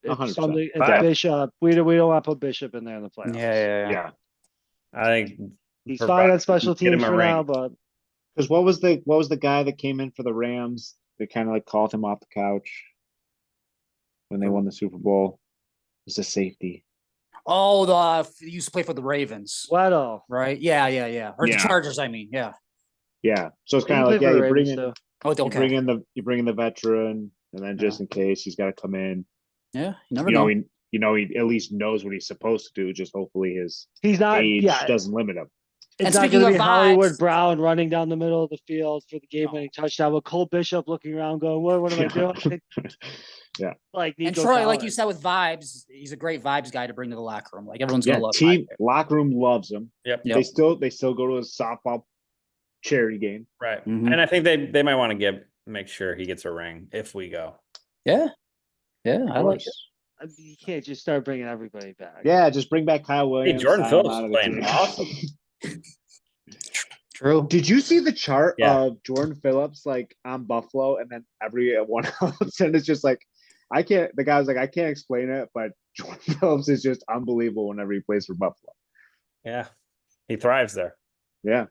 [SPEAKER 4] if
[SPEAKER 1] 100%.
[SPEAKER 4] something. If
[SPEAKER 3] But-
[SPEAKER 4] Bishop, we don't want to put Bishop in there in the playoffs.
[SPEAKER 2] Yeah.
[SPEAKER 1] Yeah,
[SPEAKER 3] I think
[SPEAKER 4] He's
[SPEAKER 3] for
[SPEAKER 4] fine on
[SPEAKER 3] Bucks,
[SPEAKER 4] special
[SPEAKER 3] get him
[SPEAKER 4] teams
[SPEAKER 3] a
[SPEAKER 4] for now,
[SPEAKER 3] ring.
[SPEAKER 4] but
[SPEAKER 1] because what was the guy that came in for the Rams? They kind of like called him off the couch when they won the Super Bowl. It was a safety.
[SPEAKER 2] Oh, he used to play for the Ravens,
[SPEAKER 4] Weddle.
[SPEAKER 2] right? Yeah. Or the
[SPEAKER 1] Yeah.
[SPEAKER 2] Chargers, I mean. Yeah.
[SPEAKER 1] Yeah, so it's
[SPEAKER 4] He
[SPEAKER 1] kind of
[SPEAKER 4] played
[SPEAKER 1] like
[SPEAKER 4] for the
[SPEAKER 1] you
[SPEAKER 4] Ravens, too.
[SPEAKER 2] Oh, okay.
[SPEAKER 1] you bring in the veteran, and then just in case he's got to come in.
[SPEAKER 2] Yeah. You never
[SPEAKER 1] You
[SPEAKER 2] know.
[SPEAKER 1] know, he at least knows what he's supposed to do. Just hopefully his
[SPEAKER 4] He's not.
[SPEAKER 1] age
[SPEAKER 4] Yeah,
[SPEAKER 1] doesn't limit him.
[SPEAKER 2] And
[SPEAKER 4] it's not
[SPEAKER 2] speaking
[SPEAKER 4] going to
[SPEAKER 2] of
[SPEAKER 4] be Hollywood
[SPEAKER 2] vibes-
[SPEAKER 4] Brown running down the middle of the field for the game-winning touchdown with Cole Bishop looking around, going, "What am I doing?" Like
[SPEAKER 2] And
[SPEAKER 4] Nico
[SPEAKER 2] Troy, like
[SPEAKER 4] Collins.
[SPEAKER 2] you said with vibes, he's a great vibes guy to bring to the locker room. Like everyone's
[SPEAKER 1] Yeah,
[SPEAKER 2] gonna love
[SPEAKER 1] team
[SPEAKER 2] Hyde.
[SPEAKER 1] locker room loves him.
[SPEAKER 3] Yep.
[SPEAKER 2] Yep.
[SPEAKER 1] They still go to a softball charity game.
[SPEAKER 3] Right.
[SPEAKER 2] Mhm.
[SPEAKER 3] And I think they might want to make sure he gets a ring if we go.
[SPEAKER 2] Yeah. I like it.
[SPEAKER 4] I mean, you can't just start bringing everybody back.
[SPEAKER 1] Yeah, just bring back Kyle Williams.
[SPEAKER 3] Jordan
[SPEAKER 1] sign him
[SPEAKER 3] Phillips
[SPEAKER 1] out
[SPEAKER 3] is
[SPEAKER 1] of the
[SPEAKER 3] playing
[SPEAKER 1] team.
[SPEAKER 3] awesome.
[SPEAKER 2] True.
[SPEAKER 1] Did you see the chart
[SPEAKER 3] Yeah.
[SPEAKER 1] of Jordan Phillips like on Buffalo and then everyone else? And it's just like the guy was like, I can't explain it, but Jordan Phillips is just unbelievable whenever he plays for Buffalo.
[SPEAKER 3] Yeah. He thrives there.
[SPEAKER 1] Yeah.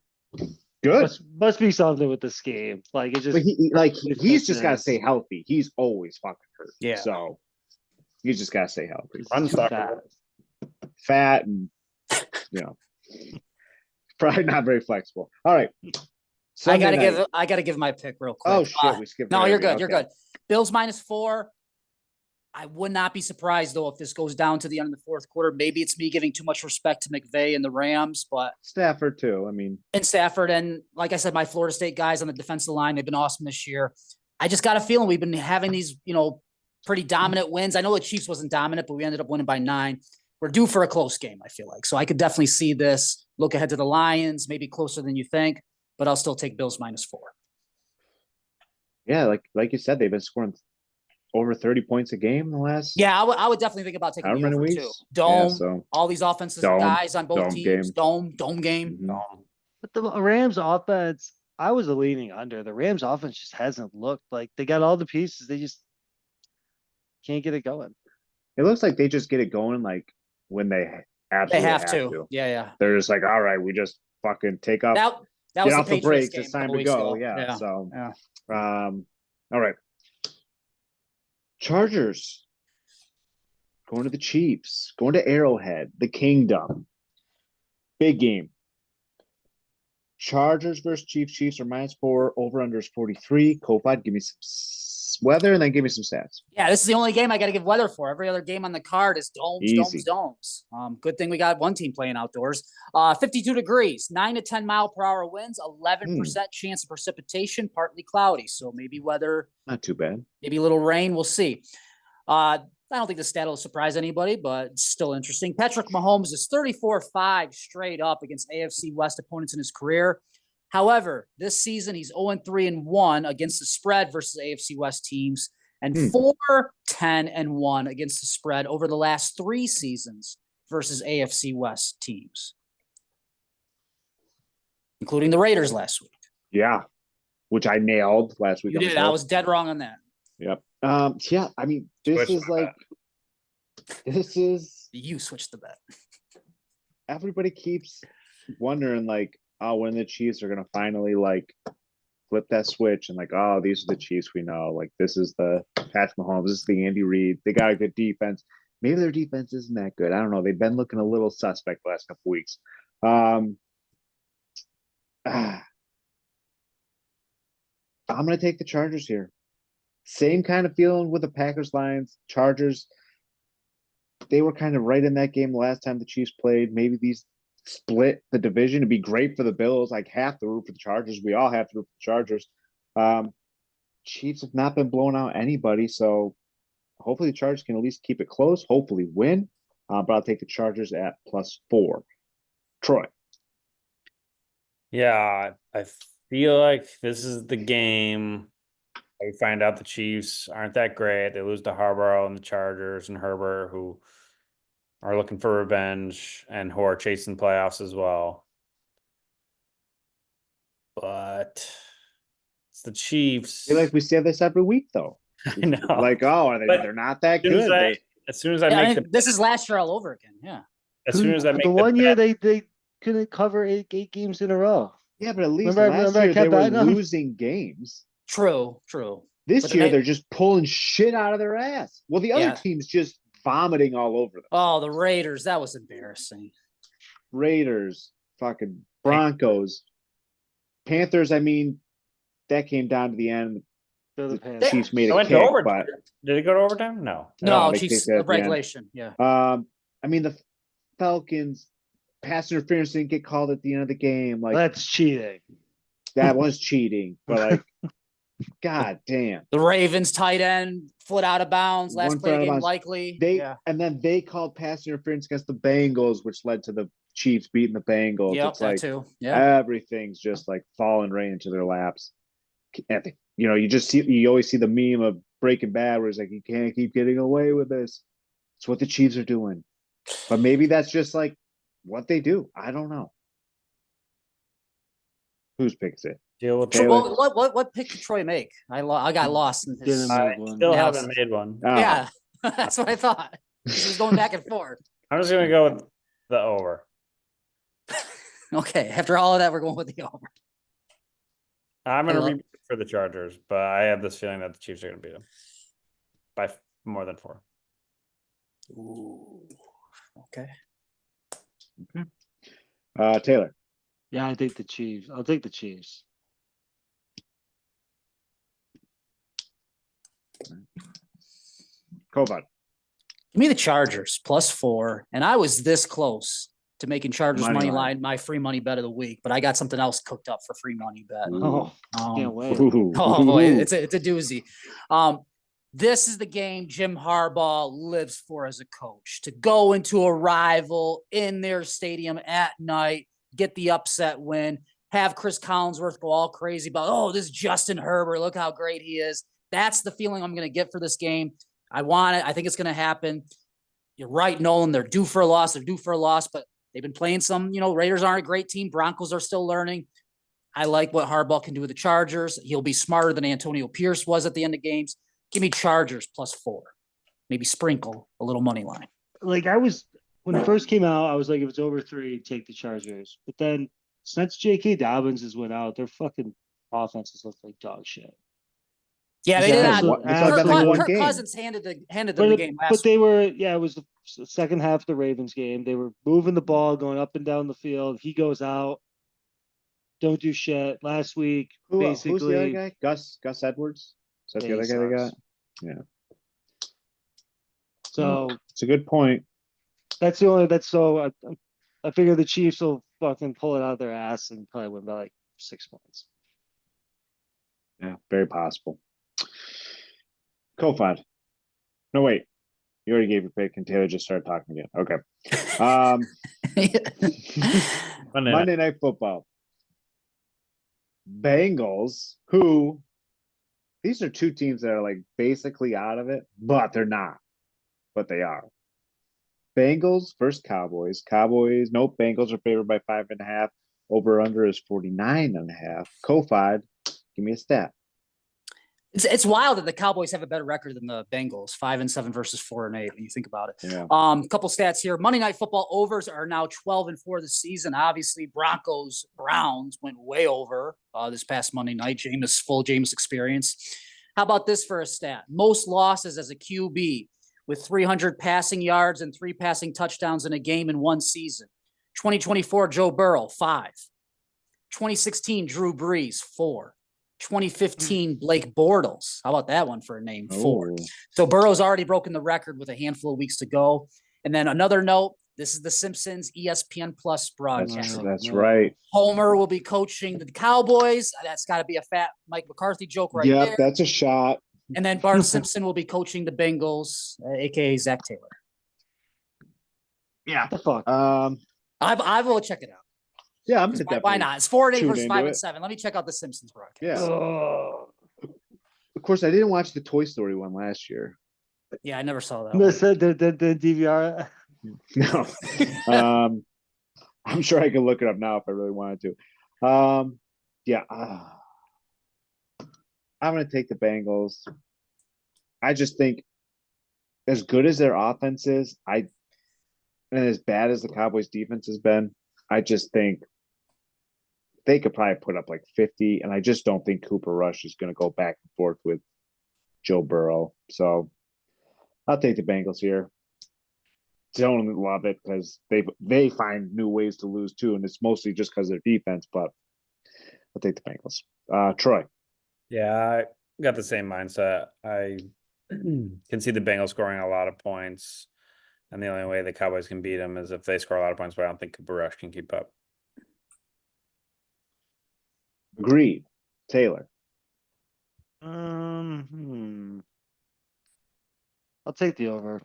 [SPEAKER 1] good.
[SPEAKER 4] Must be something with the scheme. Like it just
[SPEAKER 1] But he's just got to
[SPEAKER 4] fits
[SPEAKER 1] stay
[SPEAKER 4] his-
[SPEAKER 1] healthy. He's always fucking hurt.
[SPEAKER 2] Yeah.
[SPEAKER 1] So he's just got to stay healthy.
[SPEAKER 3] Run
[SPEAKER 4] too
[SPEAKER 3] stop.
[SPEAKER 4] fast.
[SPEAKER 1] Fat and probably not very flexible. All right. Sunday night.
[SPEAKER 2] I gotta give my pick real quick.
[SPEAKER 1] Oh shit, we skipped.
[SPEAKER 2] No,
[SPEAKER 1] right
[SPEAKER 2] you're
[SPEAKER 1] over it.
[SPEAKER 2] good. You're
[SPEAKER 1] Okay.
[SPEAKER 2] good. Bills -4. I would not be surprised though if this goes down to the end of the fourth quarter. Maybe it's me giving too much respect to McVay and the Rams, but
[SPEAKER 1] Stafford too. I mean,
[SPEAKER 2] and Stafford and like I said, my Florida State guys on the defensive line, they've been awesome this year. I just got a feeling we've been having these, pretty dominant wins. I know the Chiefs wasn't dominant, but we ended up winning by 9. We're due for a close game, I feel like. So I could definitely see this. Look ahead to the Lions, maybe closer than you think, but I'll still take Bills -4.
[SPEAKER 1] yeah, like you said, they've been scoring over 30 points a game in the last.
[SPEAKER 2] Yeah, I would definitely think about taking
[SPEAKER 1] However
[SPEAKER 2] the
[SPEAKER 1] many
[SPEAKER 2] over
[SPEAKER 1] weeks?
[SPEAKER 2] too.
[SPEAKER 1] Yeah,
[SPEAKER 2] Dome,
[SPEAKER 1] so
[SPEAKER 2] all these offensive
[SPEAKER 1] Dome,
[SPEAKER 2] guys on both
[SPEAKER 1] dome
[SPEAKER 2] teams.
[SPEAKER 1] game.
[SPEAKER 2] Dome game.
[SPEAKER 1] Mhm.
[SPEAKER 4] But the Rams offense, I was leaning under. The Rams offense just hasn't looked like they got all the pieces. They just can't get it going.
[SPEAKER 1] It looks like they just get it going like when they
[SPEAKER 2] They
[SPEAKER 1] absolutely
[SPEAKER 2] have to. Yeah.
[SPEAKER 1] They're just like, all right, we just fucking take off,
[SPEAKER 2] That
[SPEAKER 1] get
[SPEAKER 2] was the
[SPEAKER 1] off the
[SPEAKER 2] Patriots
[SPEAKER 1] brakes.
[SPEAKER 2] game
[SPEAKER 1] It's
[SPEAKER 2] a
[SPEAKER 1] time
[SPEAKER 2] couple
[SPEAKER 1] to
[SPEAKER 2] weeks
[SPEAKER 1] go.
[SPEAKER 2] ago.
[SPEAKER 1] Yeah. So,
[SPEAKER 2] Yeah.
[SPEAKER 1] all right. Chargers going to the Chiefs, going to Arrowhead, the Kingdom. Big game. Chargers versus Chiefs. Chiefs are -4. Over under is 43. Kofod, give me some weather and then give me some stats.
[SPEAKER 2] Yeah, this is the only game I got to give weather for. Every other game on the card is domes.
[SPEAKER 1] Easy.
[SPEAKER 2] Good thing we got one team playing outdoors. 52 degrees, 9 to 10 mile per hour winds, 11% chance of precipitation, partly cloudy. So maybe weather,
[SPEAKER 1] Not too bad.
[SPEAKER 2] maybe a little rain. We'll see. I don't think the stat will surprise anybody, but it's still interesting. Patrick Mahomes is 34-5 straight up against AFC West opponents in his career. However, this season he's 0-3-1 against the spread versus AFC West teams and 4-10-1 against the spread over the last 3 seasons versus AFC West teams, including the Raiders last week.
[SPEAKER 1] Yeah. Which I nailed last week.
[SPEAKER 2] You did. I was dead wrong on that.
[SPEAKER 1] Yep. Yeah, I mean, this is
[SPEAKER 2] You switched the bet.
[SPEAKER 1] everybody keeps wondering like, oh, when the Chiefs are gonna finally like flip that switch and like, oh, these are the Chiefs we know. Like this is the Patrick Mahomes, this is the Andy Reid. They got a good defense. Maybe their defense isn't that good. I don't know. They've been looking a little suspect the last couple weeks. I'm gonna take the Chargers here. Same kind of feeling with the Packers Lions. Chargers, they were kind of right in that game the last time the Chiefs played. Maybe these split the division. It'd be great for the Bills. Like have to root for the Chargers. We all have to root for the Chargers. Chiefs have not been blowing out anybody, so hopefully the Chargers can at least keep it close. Hopefully win. But I'll take the Chargers at +4. Troy.
[SPEAKER 3] Yeah, I feel like this is the game. We find out the Chiefs aren't that great. They lose to Harborough and the Chargers and Herbert, who are looking for revenge and who are chasing playoffs as well. But it's the Chiefs.
[SPEAKER 1] I feel like we say this every week, though.
[SPEAKER 3] I know.
[SPEAKER 1] Like, oh, are they?
[SPEAKER 3] But
[SPEAKER 1] They're not that
[SPEAKER 3] As soon as
[SPEAKER 1] good.
[SPEAKER 3] I, as soon as I
[SPEAKER 2] Yeah,
[SPEAKER 3] make the,
[SPEAKER 2] this is last year all over again. Yeah.
[SPEAKER 3] as soon as I make
[SPEAKER 4] the one
[SPEAKER 3] the
[SPEAKER 4] year
[SPEAKER 3] bet,
[SPEAKER 4] they couldn't cover eight games in a row.
[SPEAKER 1] Yeah, but at least
[SPEAKER 4] Remember
[SPEAKER 1] last
[SPEAKER 4] I
[SPEAKER 1] year they
[SPEAKER 4] kept
[SPEAKER 1] were
[SPEAKER 4] betting them?
[SPEAKER 1] losing games.
[SPEAKER 2] True.
[SPEAKER 1] This
[SPEAKER 2] But
[SPEAKER 1] year
[SPEAKER 2] they-
[SPEAKER 1] they're just pulling shit out of their ass. Well, the other
[SPEAKER 2] Yeah.
[SPEAKER 1] team's just vomiting all over them.
[SPEAKER 2] Oh, the Raiders. That was embarrassing.
[SPEAKER 1] Raiders, fucking Broncos, Panthers. I mean, that came down to the end.
[SPEAKER 4] They're the
[SPEAKER 1] The
[SPEAKER 4] Panthers.
[SPEAKER 1] Chiefs made
[SPEAKER 3] it
[SPEAKER 1] a
[SPEAKER 3] went
[SPEAKER 1] kick,
[SPEAKER 3] to overtime.
[SPEAKER 1] but
[SPEAKER 3] Did it go to overtime? No.
[SPEAKER 2] No,
[SPEAKER 1] they
[SPEAKER 2] Chiefs
[SPEAKER 1] kicked it at the end.
[SPEAKER 2] regulation. Yeah.
[SPEAKER 1] I mean the Falcons pass interference didn't get called at the end of the game. Like
[SPEAKER 4] That's cheating.
[SPEAKER 1] that was cheating, but like, god damn.
[SPEAKER 2] The Ravens tight end foot out of bounds. Last
[SPEAKER 1] One
[SPEAKER 2] play
[SPEAKER 1] foot
[SPEAKER 2] of
[SPEAKER 1] out
[SPEAKER 2] the
[SPEAKER 1] of
[SPEAKER 2] game
[SPEAKER 1] bounds.
[SPEAKER 2] likely.
[SPEAKER 1] They
[SPEAKER 2] Yeah.
[SPEAKER 1] and then they called pass interference against the Bengals, which led to the Chiefs beating the Bengals.
[SPEAKER 2] Yep.
[SPEAKER 1] It's
[SPEAKER 2] That
[SPEAKER 1] like
[SPEAKER 2] too. Yeah.
[SPEAKER 1] everything's just like falling right into their laps. You know, you always see the meme of Breaking Bad where it's like you can't keep getting away with this. It's what the Chiefs are doing. But maybe that's just like what they do. I don't know. Whose picks it?
[SPEAKER 3] Deal with
[SPEAKER 1] Taylor.
[SPEAKER 3] it.
[SPEAKER 2] What pick did Troy make? I got lost in his.
[SPEAKER 4] Didn't
[SPEAKER 3] I
[SPEAKER 4] make one.
[SPEAKER 3] still
[SPEAKER 2] Yeah.
[SPEAKER 3] haven't made one.
[SPEAKER 1] Oh,
[SPEAKER 2] Yeah, that's what I thought. He was going back and forth.
[SPEAKER 3] I'm just gonna go with the over.
[SPEAKER 2] Okay, after all of that, we're going with the over.
[SPEAKER 3] I'm gonna
[SPEAKER 2] love-
[SPEAKER 3] read for the Chargers, but I have this feeling that the Chiefs are gonna beat them by more than 4.
[SPEAKER 2] Ooh, okay.
[SPEAKER 1] Taylor.
[SPEAKER 4] Yeah, I think the Chiefs. I'll take the Chiefs.
[SPEAKER 1] Kovac.
[SPEAKER 2] Give me the Chargers +4, and I was this close to making Chargers
[SPEAKER 1] Money
[SPEAKER 2] money
[SPEAKER 1] line.
[SPEAKER 2] line my free money bet of the week, but I got something else cooked up for free money bet.
[SPEAKER 4] Oh, can't wait.
[SPEAKER 1] Ooh.
[SPEAKER 2] Oh boy, it's a doozy. This is the game Jim Harbaugh lives for as a coach, to go into a rival in their stadium at night, get the upset win, have Chris Collinsworth go all crazy about, oh, this Justin Herbert, look how great he is. That's the feeling I'm going to get for this game. I want it. I think it's going to happen. You're right, Nolan. They're due for a loss. They're due for a loss, but they've been playing some, Raiders aren't a great team. Broncos are still learning. I like what Harbaugh can do with the Chargers. He'll be smarter than Antonio Pierce was at the end of games. Give me Chargers +4. Maybe sprinkle a little money line.
[SPEAKER 4] Like when it first came out, I was like, if it's over 3, take the Chargers. But then since J.K. Dobbins has went out, their fucking offenses look like dog shit.
[SPEAKER 2] Yeah, they
[SPEAKER 4] Yeah,
[SPEAKER 2] did
[SPEAKER 4] that's
[SPEAKER 2] not.
[SPEAKER 4] what- that's
[SPEAKER 1] been like
[SPEAKER 4] what-
[SPEAKER 1] one
[SPEAKER 2] Kirk
[SPEAKER 1] game.
[SPEAKER 2] Cousins handed them
[SPEAKER 4] But,
[SPEAKER 2] the game
[SPEAKER 4] but
[SPEAKER 2] last
[SPEAKER 4] they were, it was the second half of the Ravens game. They were moving the ball, going up and down the field. He goes out, don't do shit. Last week,
[SPEAKER 1] Who's the other
[SPEAKER 4] basically,
[SPEAKER 1] guy? Gus Edwards? Is that
[SPEAKER 4] Yeah,
[SPEAKER 1] the other
[SPEAKER 4] he
[SPEAKER 1] guy they got?
[SPEAKER 4] sucks.
[SPEAKER 1] Yeah.
[SPEAKER 4] So
[SPEAKER 1] It's a good point.
[SPEAKER 4] that's I figure the Chiefs will fucking pull it out of their ass and probably win by like 6 points.
[SPEAKER 1] Yeah, very possible. Kofod. No, wait. You already gave your pick and Taylor just started talking again. Okay. Monday Night Football. Bengals, who these are two teams that are like basically out of it, but they're not. But they are. Bengals versus Cowboys. Cowboys, nope. Bengals are favored by 5.5. Over under is 49.5. Kofod, give me a stat.
[SPEAKER 2] It's wild that the Cowboys have a better record than the Bengals, 5-7 versus 4-8. When you think about it,
[SPEAKER 1] Yeah.
[SPEAKER 2] Couple stats here. Monday Night Football overs are now 12-4 this season. Obviously, Broncos Browns went way over this past Monday night. Jameis experience. How about this for a stat? Most losses as a QB with 300 passing yards and 3 passing touchdowns in a game in one season. 2024 Joe Burrow 5. 2016 Drew Brees 4. 2015 Blake Bortles. How about that one for a name? 4.
[SPEAKER 1] Oh.
[SPEAKER 2] So Burrow's already broken the record with a handful of weeks to go. And then another note, this is the Simpsons ESPN Plus broadcast.
[SPEAKER 1] That's right.
[SPEAKER 2] Homer will be coaching the Cowboys. That's got to be a fat Mike McCarthy joke right
[SPEAKER 1] Yep,
[SPEAKER 2] there.
[SPEAKER 1] that's a shot.
[SPEAKER 2] And then Bart Simpson will be coaching the Bengals, aka Zach Taylor.
[SPEAKER 1] Yeah.
[SPEAKER 4] The fuck?
[SPEAKER 2] I will check it out.
[SPEAKER 1] Yeah, I'm gonna
[SPEAKER 2] Why
[SPEAKER 1] definitely.
[SPEAKER 2] not? It's 4-8
[SPEAKER 1] tune
[SPEAKER 2] versus
[SPEAKER 1] into
[SPEAKER 2] 5-7. Let me check out the Simpsons broadcast.
[SPEAKER 1] Yeah.
[SPEAKER 4] Oh,
[SPEAKER 1] Of course, I didn't watch the Toy Story one last year.
[SPEAKER 2] Yeah, I never saw that.
[SPEAKER 4] the DVR.
[SPEAKER 1] No. I'm sure I can look it up now if I really wanted to. Yeah. I'm gonna take the Bengals. I just think as good as their offense is, and as bad as the Cowboys defense has been, I just think they could probably put up like 50, and I just don't think Cooper Rush is going to go back and forth with Joe Burrow. So I'll take the Bengals here. Don't love it because they find new ways to lose too, and it's mostly just because of their defense. But I'll take the Bengals. Troy.
[SPEAKER 3] Yeah, I got the same mindset. I can see the Bengals scoring a lot of points, and the only way the Cowboys can beat them is if they score a lot of points. But I don't think Cooper Rush can keep up.
[SPEAKER 1] Agreed. Taylor.
[SPEAKER 4] I'll take the over.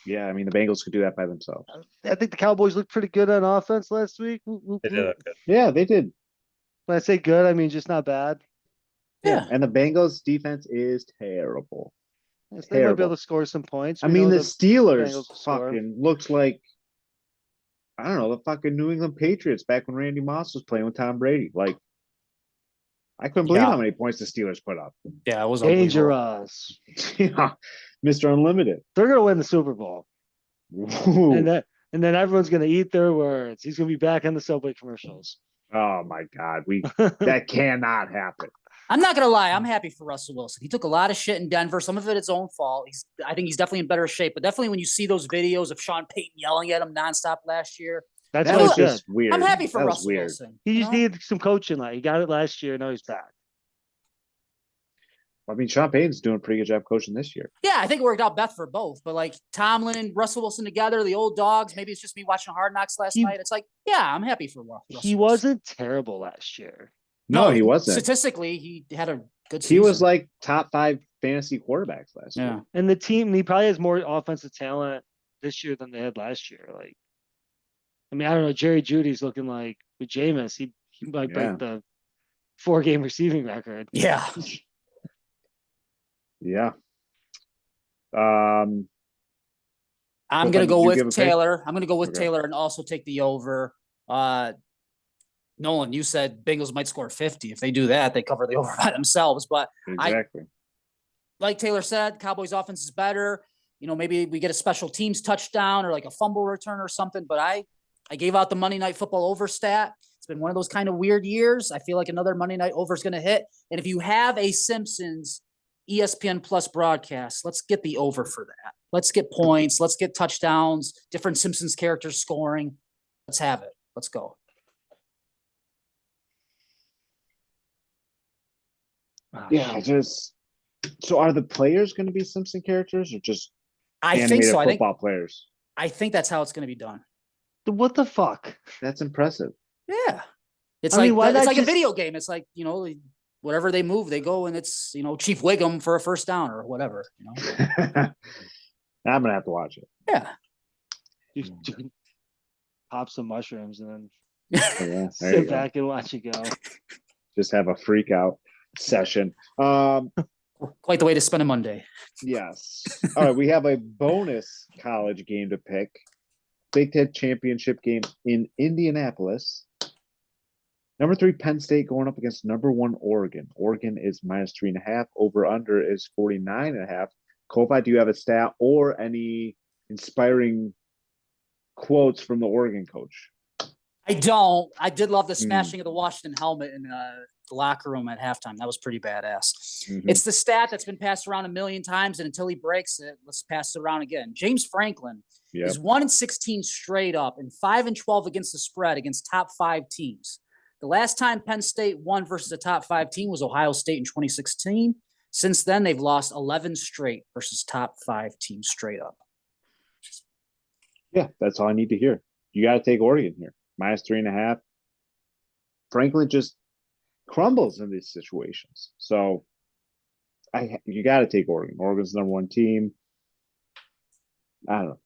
[SPEAKER 1] Yeah, I mean the Bengals could do that by themselves.
[SPEAKER 4] I think the Cowboys looked pretty good on offense last week.
[SPEAKER 3] They did look good.
[SPEAKER 1] Yeah, they did.
[SPEAKER 4] When I say good, I mean just not bad.
[SPEAKER 2] Yeah.
[SPEAKER 1] And the Bengals defense is terrible.
[SPEAKER 4] Yes, they might be
[SPEAKER 1] Terrible.
[SPEAKER 4] able to score some points.
[SPEAKER 1] I
[SPEAKER 4] We
[SPEAKER 1] mean,
[SPEAKER 4] know
[SPEAKER 1] the Steelers
[SPEAKER 4] Bengals will score.
[SPEAKER 1] fucking looks like, I don't know, the fucking New England Patriots back when Randy Moss was playing with Tom Brady. Like, I couldn't believe
[SPEAKER 2] Yeah.
[SPEAKER 1] how many points the Steelers put up.
[SPEAKER 2] Yeah, it was unbelievable.
[SPEAKER 4] dangerous.
[SPEAKER 1] Yeah, Mr. Unlimited.
[SPEAKER 4] They're gonna win the Super Bowl,
[SPEAKER 1] Ooh.
[SPEAKER 4] and then everyone's gonna eat their words. He's gonna be back on the Subway commercials.
[SPEAKER 1] Oh my God, that cannot happen.
[SPEAKER 2] I'm not gonna lie, I'm happy for Russell Wilson. He took a lot of shit in Denver. Some of it his own fault. I think he's definitely in better shape. But definitely when you see those videos of Sean Payton yelling at him nonstop last year,
[SPEAKER 4] That's
[SPEAKER 1] That
[SPEAKER 4] what
[SPEAKER 1] was
[SPEAKER 4] I said.
[SPEAKER 1] just weird.
[SPEAKER 2] I'm happy for
[SPEAKER 1] That was
[SPEAKER 2] Russell
[SPEAKER 1] weird.
[SPEAKER 2] Wilson.
[SPEAKER 4] He
[SPEAKER 2] you
[SPEAKER 4] just
[SPEAKER 2] know?
[SPEAKER 4] needed some coaching. Like he got it last year. Now he's back.
[SPEAKER 1] I mean, Sean Payton's doing a pretty good job coaching this year.
[SPEAKER 2] Yeah, I think it worked out best for both. But like Tomlin and Russell Wilson together, the old dogs. Maybe it's just me watching Hard Knocks last
[SPEAKER 4] He-
[SPEAKER 2] night. It's like, yeah, I'm happy for Russell.
[SPEAKER 4] He
[SPEAKER 2] Wilson.
[SPEAKER 4] wasn't terrible last year.
[SPEAKER 1] No, he wasn't.
[SPEAKER 2] Statistically, he had a good season.
[SPEAKER 1] He was like top 5 fantasy quarterbacks last
[SPEAKER 2] yeah.
[SPEAKER 1] year.
[SPEAKER 4] And the team, he probably has more offensive talent this year than they had last year. Like, I mean, I don't know. Jerry Judy's looking like with Jameis, he might
[SPEAKER 1] Yeah.
[SPEAKER 4] break the 4-game receiving record.
[SPEAKER 2] Yeah.
[SPEAKER 1] Yeah.
[SPEAKER 2] I'm
[SPEAKER 1] Well,
[SPEAKER 2] gonna
[SPEAKER 1] did
[SPEAKER 2] go
[SPEAKER 1] you give
[SPEAKER 2] with
[SPEAKER 1] a pick?
[SPEAKER 2] Taylor. I'm gonna go with
[SPEAKER 1] Okay.
[SPEAKER 2] Taylor and also take the over. Nolan, you said Bengals might score 50. If they do that, they cover the over by themselves. But
[SPEAKER 1] Exactly.
[SPEAKER 2] like Taylor said, Cowboys offense is better. You know, maybe we get a special teams touchdown or like a fumble return or something. But I gave out the Monday Night Football over stat. It's been one of those kind of weird years. I feel like another Monday Night over is going to hit. And if you have a Simpsons ESPN Plus broadcast, let's get the over for that. Let's get points. Let's get touchdowns, different Simpsons characters scoring. Let's have it. Let's go.
[SPEAKER 1] Yeah, so are the players going to be Simpson characters or just
[SPEAKER 2] I think
[SPEAKER 1] animated
[SPEAKER 2] so.
[SPEAKER 1] football players?
[SPEAKER 2] I think that's how it's going to be done.
[SPEAKER 4] What the fuck?
[SPEAKER 1] That's impressive.
[SPEAKER 2] Yeah. It's
[SPEAKER 4] I mean, why
[SPEAKER 2] it's
[SPEAKER 4] not
[SPEAKER 2] like a
[SPEAKER 4] just-
[SPEAKER 2] video game. It's like, you know, whatever they move, they go and it's, you know, Chief Wiggum for a first down or whatever, you know.
[SPEAKER 1] I'm gonna have to watch it.
[SPEAKER 2] Yeah.
[SPEAKER 4] You pop some mushrooms and then
[SPEAKER 1] Yeah, there you
[SPEAKER 4] sit
[SPEAKER 1] go.
[SPEAKER 4] back and watch it go.
[SPEAKER 1] Just have a freak out session.
[SPEAKER 2] Quite the way to spend a Monday.
[SPEAKER 1] Yes. All right, we have a bonus college game to pick. Big Ten championship game in Indianapolis. Number 3, Penn State going up against number 1, Oregon. Oregon is -3.5. Over under is 49.5. Kofi, do you have a stat or any inspiring quotes from the Oregon coach?
[SPEAKER 2] I don't. I did love the smashing of the Washington helmet in the locker room at halftime. That was pretty badass.
[SPEAKER 1] Mhm.
[SPEAKER 2] It's the stat that's been passed around a million times, and until he breaks it, let's pass it around again. James Franklin
[SPEAKER 1] Yep.
[SPEAKER 2] is 1-16 straight up and 5-12 against the spread against top 5 teams. The last time Penn State won versus a top 5 team was Ohio State in 2016. Since then, they've lost 11 straight versus top 5 teams straight up.
[SPEAKER 1] Yeah, that's all I need to hear. You got to take Oregon here. -3.5. Franklin just crumbles in these situations. So you got to take Oregon. Oregon's the number 1 team. I don't know.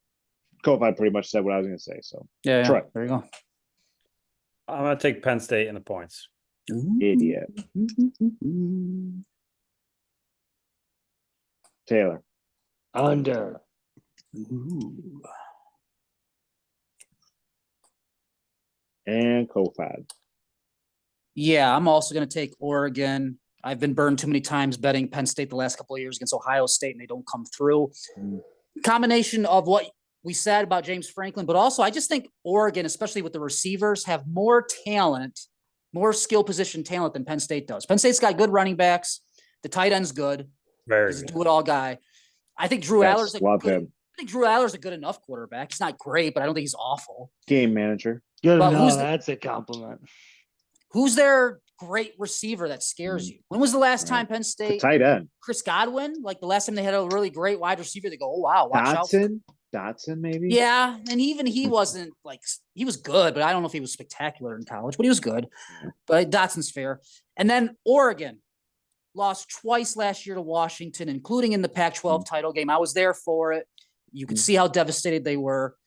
[SPEAKER 1] Kofi pretty much said what I was going to say. So
[SPEAKER 2] Yeah,
[SPEAKER 1] Troy.
[SPEAKER 2] there you go.
[SPEAKER 3] I'm gonna take Penn State in the points.
[SPEAKER 1] Idiot. Taylor.
[SPEAKER 4] Under.
[SPEAKER 1] And Kofi.
[SPEAKER 2] Yeah, I'm also going to take Oregon. I've been burned too many times betting Penn State the last couple of years against Ohio State, and they don't come through. Combination of what we said about James Franklin, but also I just think Oregon, especially with the receivers, have more talent, more skill position talent than Penn State does. Penn State's got good running backs. The tight end's good.
[SPEAKER 3] Very
[SPEAKER 2] He's a
[SPEAKER 3] good.
[SPEAKER 2] do-it-all guy. I think Drew
[SPEAKER 1] Yes,
[SPEAKER 2] Aller's
[SPEAKER 1] love him.
[SPEAKER 2] I think Drew Aller's a good enough quarterback. He's not great, but I don't think he's awful.
[SPEAKER 1] Game manager.
[SPEAKER 4] Good
[SPEAKER 2] But
[SPEAKER 4] enough.
[SPEAKER 2] who's the-
[SPEAKER 4] That's a compliment.
[SPEAKER 2] Who's their great receiver that scares you? When was the last time Penn
[SPEAKER 1] The
[SPEAKER 2] State?
[SPEAKER 1] tight end.
[SPEAKER 2] Chris Godwin? Like the last time they had a really great wide receiver, they go, oh wow, watch out.
[SPEAKER 1] Dotson, maybe?
[SPEAKER 2] Yeah, and even he wasn't like he was good, but I don't know if he was spectacular in college, but he was good. But Dotson's fair. And then Oregon lost twice last year to Washington, including in the Pac-12 title game. I was there for it. You could see how devastated they were.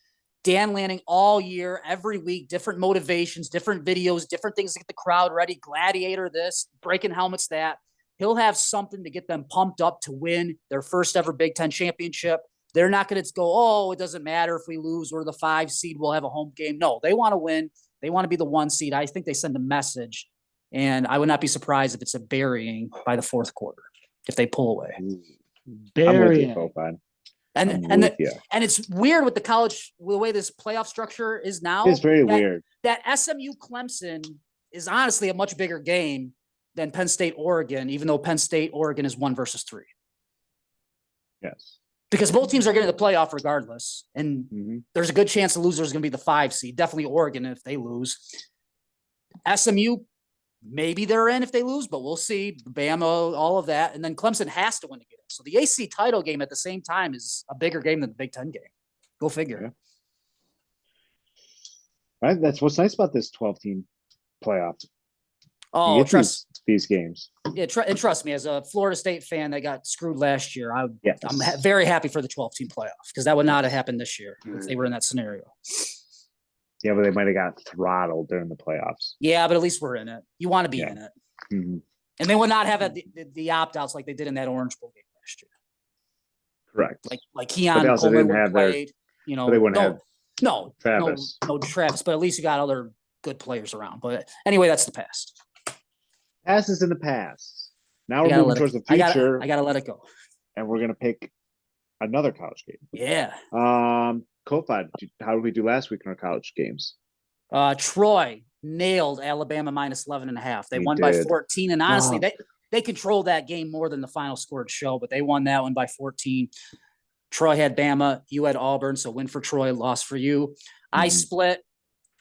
[SPEAKER 2] Dan Lanning all year, every week, different motivations, different videos, different things to get the crowd ready. Gladiator this, breaking helmets that. He'll have something to get them pumped up to win their first ever Big Ten championship. They're not going to go, oh, it doesn't matter if we lose. We're the 5 seed. We'll have a home game. No, they want to win. They want to be the 1 seed. I think they send a message, and I would not be surprised if it's a burying by the 4th quarter if they pull away.
[SPEAKER 1] I'm with you,
[SPEAKER 4] Burying.
[SPEAKER 1] Kofi.
[SPEAKER 2] And
[SPEAKER 1] I'm with you.
[SPEAKER 2] and it's weird with the college, the way this playoff structure is now.
[SPEAKER 1] It's very
[SPEAKER 2] that-
[SPEAKER 1] weird.
[SPEAKER 2] That SMU Clemson is honestly a much bigger game than Penn State, Oregon, even though Penn State, Oregon is 1 versus 3.
[SPEAKER 1] Yes.
[SPEAKER 2] Because both teams are getting the playoff regardless. And there's a good chance the loser is going to be the 5 seed. Definitely Oregon if they lose. SMU, maybe they're in if they lose, but we'll see. Bama, all of that. And then Clemson has to win to get it. So the AC title game at the same time is a bigger game than the Big Ten game. Go figure.
[SPEAKER 1] Yeah. Right. That's what's nice about this 12-team playoff.
[SPEAKER 2] Oh,
[SPEAKER 1] You get these games.
[SPEAKER 2] Yeah, and trust me, as a Florida State fan that got screwed last year, I'm
[SPEAKER 1] Yes.
[SPEAKER 2] very happy for the 12-team playoff because that would not have happened this year if they were in that scenario.
[SPEAKER 1] Yeah, but they might have got throttled during the playoffs.
[SPEAKER 2] Yeah, but at least we're in it. You want to be
[SPEAKER 1] Yeah.
[SPEAKER 2] in it.
[SPEAKER 1] Mhm.
[SPEAKER 2] And they would not have the opt-outs like they did in that Orange Bowl game last year.
[SPEAKER 1] Correct.
[SPEAKER 2] Like
[SPEAKER 1] But
[SPEAKER 2] Keon
[SPEAKER 1] they also
[SPEAKER 2] Coleman
[SPEAKER 1] didn't
[SPEAKER 2] would
[SPEAKER 1] have their-
[SPEAKER 2] played. You know,
[SPEAKER 1] but they wouldn't have
[SPEAKER 2] no
[SPEAKER 1] Travis.
[SPEAKER 2] no Travis, but at least you got other good players around. But anyway, that's the past.
[SPEAKER 1] Past is in the past. Now
[SPEAKER 2] I
[SPEAKER 1] we're
[SPEAKER 2] gotta
[SPEAKER 1] moving
[SPEAKER 2] let
[SPEAKER 1] towards the
[SPEAKER 2] I
[SPEAKER 1] future,
[SPEAKER 2] gotta let it go.
[SPEAKER 1] and we're gonna pick another college game.
[SPEAKER 2] Yeah.
[SPEAKER 1] Kofi, how did we do last week in our college games?
[SPEAKER 2] Troy nailed Alabama minus 11.5. They
[SPEAKER 1] We
[SPEAKER 2] won by
[SPEAKER 1] did.
[SPEAKER 2] 14. And honestly,
[SPEAKER 1] Oh.
[SPEAKER 2] they controlled that game more than the final score would show, but they won that one by 14. Troy had Bama, you had Auburn, so win for Troy, loss for you. I split.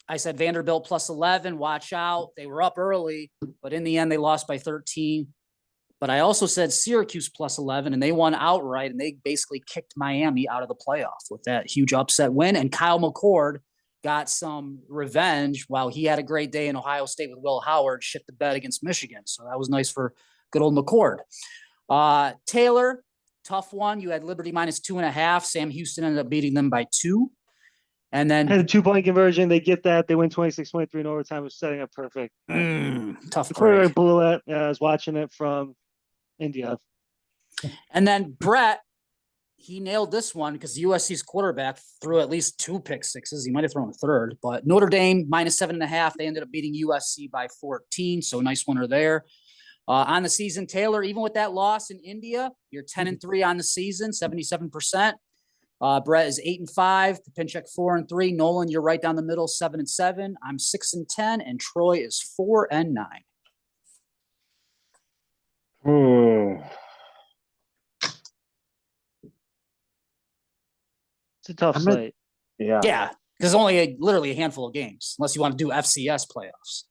[SPEAKER 2] I said Vanderbilt plus 11, watch out. They were up early, but in the end, they lost by 13. But I also said Syracuse plus 11, and they won outright, and they basically kicked Miami out of the playoff with that huge upset win. And Kyle McCord got some revenge while he had a great day in Ohio State with Will Howard, shit the bed against Michigan. So that was nice for good old McCord. Taylor, tough one. You had Liberty minus 2.5. Sam Houston ended up beating them by 2. And then
[SPEAKER 4] Had a 2-point conversion. They get that. They win 26-23 in overtime. It was setting up perfect.
[SPEAKER 2] Tough
[SPEAKER 4] The
[SPEAKER 2] break.
[SPEAKER 4] quarterback blew it. I was watching it from India.
[SPEAKER 2] And then Brett, he nailed this one because USC's quarterback threw at least 2 pick sixes. He might have thrown a third, but Notre Dame minus 7.5. They ended up beating USC by 14. So nice winner there. On the season, Taylor, even with that loss in India, you're 10-3 on the season, 77%. Brett is 8-5. Pinchek 4-3. Nolan, you're right down the middle, 7-7. I'm 6-10, and Troy is 4-9.
[SPEAKER 4] It's a tough
[SPEAKER 1] I'm gonna-
[SPEAKER 4] slate.
[SPEAKER 1] Yeah.
[SPEAKER 2] Yeah, because only literally a handful of games, unless you want to do FCS playoffs.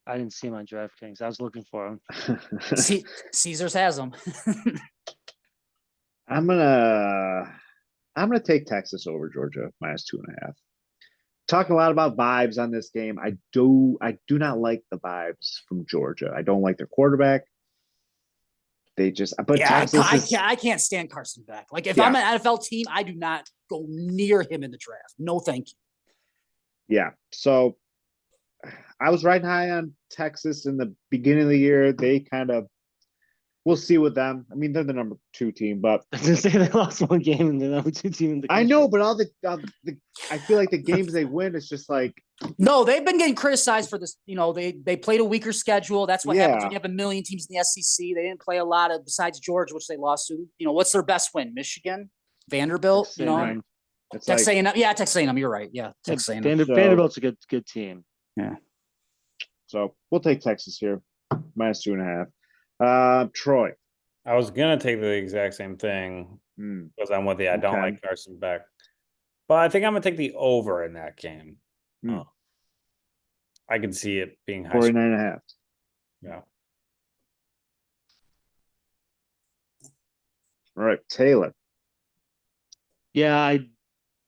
[SPEAKER 4] I didn't see him on DraftKings. I was looking for him.
[SPEAKER 2] Caesars has them.
[SPEAKER 1] I'm gonna take Texas over Georgia minus 2.5. Talking a lot about vibes on this game. I do not like the vibes from Georgia. I don't like their quarterback. But
[SPEAKER 2] Yeah,
[SPEAKER 1] Texas
[SPEAKER 2] I can't stand Carson Beck. Like if I'm an NFL team, I do not go near him in the draft. No, thank you.
[SPEAKER 1] Yeah. So I was riding high on Texas in the beginning of the year. We'll see with them. I mean, they're the number 2 team, but
[SPEAKER 4] I was gonna say they lost one game and they're number 2 team in the
[SPEAKER 1] I
[SPEAKER 4] country.
[SPEAKER 1] know, but all the I feel like the games they win, it's just like,
[SPEAKER 2] No, they've been getting criticized for this. You know, they played a weaker schedule. That's what happens
[SPEAKER 1] Yeah.
[SPEAKER 2] when you have a million teams in the SEC. They didn't play a lot of besides Georgia, which they lost to. You know, what's their best win? Michigan, Vanderbilt. You know,
[SPEAKER 1] Right. it's
[SPEAKER 2] Texas
[SPEAKER 1] like,
[SPEAKER 2] A&M. Yeah, Texas A&M. You're right. Yeah, Texas A&M.
[SPEAKER 4] Vanderbilt's a good team.
[SPEAKER 1] so we'll take Texas here, minus 2.5. Troy.
[SPEAKER 3] I was gonna take the exact same thing because I'm with you. I don't
[SPEAKER 1] Okay.
[SPEAKER 3] like Carson Beck, but I think I'm gonna take the over in that game. I can see it being high.
[SPEAKER 1] 49.5.
[SPEAKER 3] Yeah.
[SPEAKER 1] All right, Taylor.
[SPEAKER 4] Yeah,